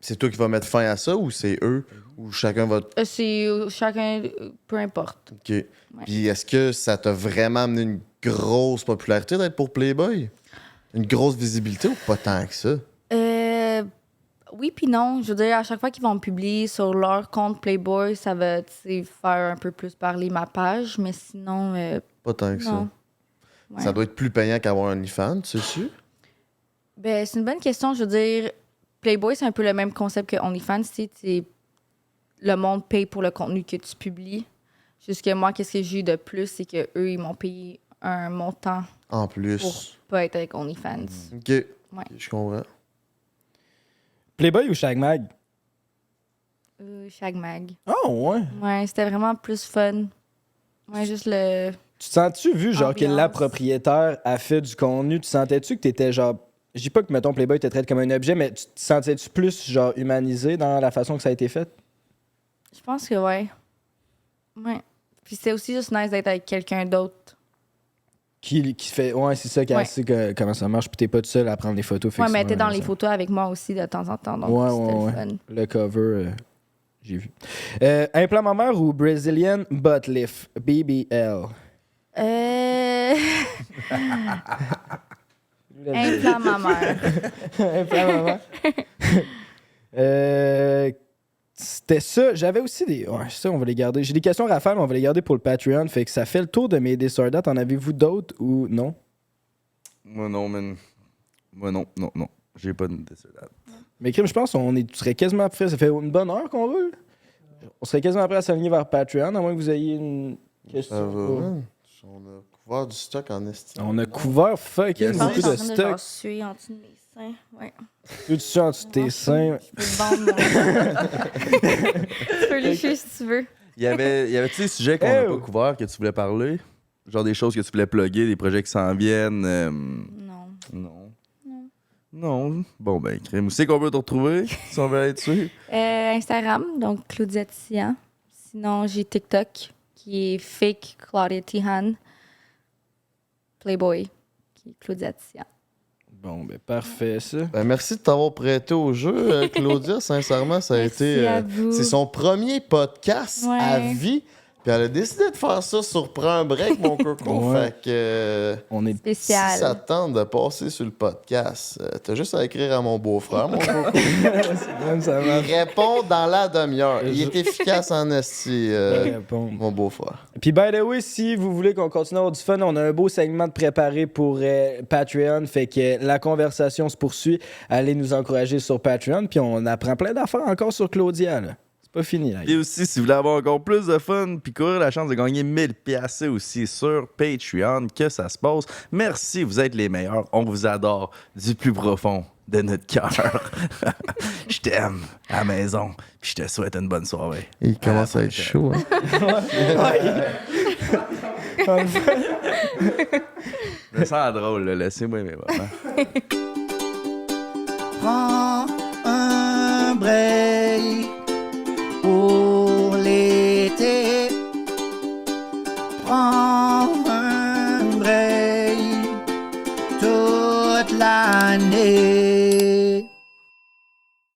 C'est toi qui vas mettre fin à ça ou c'est eux? Ou chacun va... C'est chacun, peu importe. OK. Puis est-ce que ça t'a vraiment amené une grosse popularité d'être pour Playboy? Une grosse visibilité ou pas tant que ça? Oui puis non. Je veux dire, à chaque fois qu'ils vont me publier sur leur compte Playboy, ça va tu sais, faire un peu plus parler ma page, mais sinon, Pas tant que non. ça. Ouais. Ça doit être plus payant qu'avoir un OnlyFans, tu sais? Ben, c'est une bonne question. Je veux dire, Playboy, c'est un peu le même concept que OnlyFans. Tu sais, le monde paye pour le contenu que tu publies. Juste que moi, qu'est-ce que j'ai eu de plus, c'est qu'eux, ils m'ont payé un montant En plus. pour pas être avec OnlyFans. OK. Ouais. Je comprends. Playboy ou Shag Mag? Shag Mag. Oh, ouais. Ouais, c'était vraiment plus fun. Ouais, juste le... Tu te sens-tu, vu genre que la Ambiance. propriétaire a fait du contenu, tu sentais-tu que t'étais genre. Je dis pas que, mettons, Playboy te traite comme un objet, mais tu te sentais-tu plus, genre, humanisé dans la façon que ça a été fait? Je pense que ouais. Ouais. Puis c'était aussi juste nice d'être avec quelqu'un d'autre. Qui fait. Ouais, c'est ça, qui a Ouais. su comment ça marche, puis t'es pas tout seul à prendre des photos. Ouais, mais elle était effectivement, dans les ça. photos avec moi aussi de temps en temps. Donc Ouais, c'était ouais, le ouais. fun. Le cover, j'ai vu. Implant mammaire ou Brazilian butt lift? BBL. Implant mammaire. Implant mammaire. C'était ça. J'avais aussi des... Ouais, ça, on va les garder. J'ai des questions rafales, mais on va les garder pour le Patreon. Fait que ça fait le tour de mes disordats. En avez-vous d'autres ou non? Moi non, man. Moi non. J'ai pas de désolade. Mais crime, je pense qu'on serait quasiment prêt. Ça fait une bonne heure qu'on roule. On serait quasiment prêt à s'aligner vers Patreon, à moins que vous ayez une question. On a couvert du stock en estime. On a couvert fucking Je pense beaucoup que je suis de en train de stock. genre suer en dessous de mes seins. Ouais. Tu tues en dessous de tes seins. Je peux te vendre, moi. Tu peux lécher si tu veux. Y avait-tu des sujets qu'on n'a pas couverts que tu voulais parler? Genre des choses que tu voulais plugger, des projets qui s'en viennent? Non. Bon, ben, crème. Où c'est qu'on peut te retrouver si on veut aller dessus? Instagram, donc Claudia Tian. Sinon, j'ai TikTok, qui est fake Claudia Tihan. Playboy, qui est Claudia Tian. Bon, ben, parfait, ça. Ben, merci de t'avoir prêté au jeu, Claudia. Sincèrement, ça a été. à vous. C'est son premier podcast Ouais. à vie. Puis elle a décidé de faire ça sur Prends un break, mon coco. Ouais. Fait que. On est... Spécial. Si ça te tente de passer sur le podcast, t'as juste à écrire à mon beau-frère, mon coco. Même ça Il marche. répond dans la demi-heure. Il est efficace en esti, Répondre. mon beau-frère. Puis, by the way, si vous voulez qu'on continue à avoir du fun, on a un beau segment de préparé pour Patreon. Fait que la conversation se poursuit. Allez nous encourager sur Patreon. Puis, on apprend plein d'affaires encore sur Claudia, là. C'est pas fini, là. Et aussi, si vous voulez avoir encore plus de fun puis courir la chance de gagner 1000$, c'est aussi sur Patreon que ça se passe. Merci, vous êtes les meilleurs. On vous adore du plus profond de notre cœur. Je t'aime à la maison puis je te souhaite une bonne soirée. Il commence à être chaud. Je me sens drôle, là. Laissez-moi mes moments. Prends un break pour l'été. Prends un break toute l'année.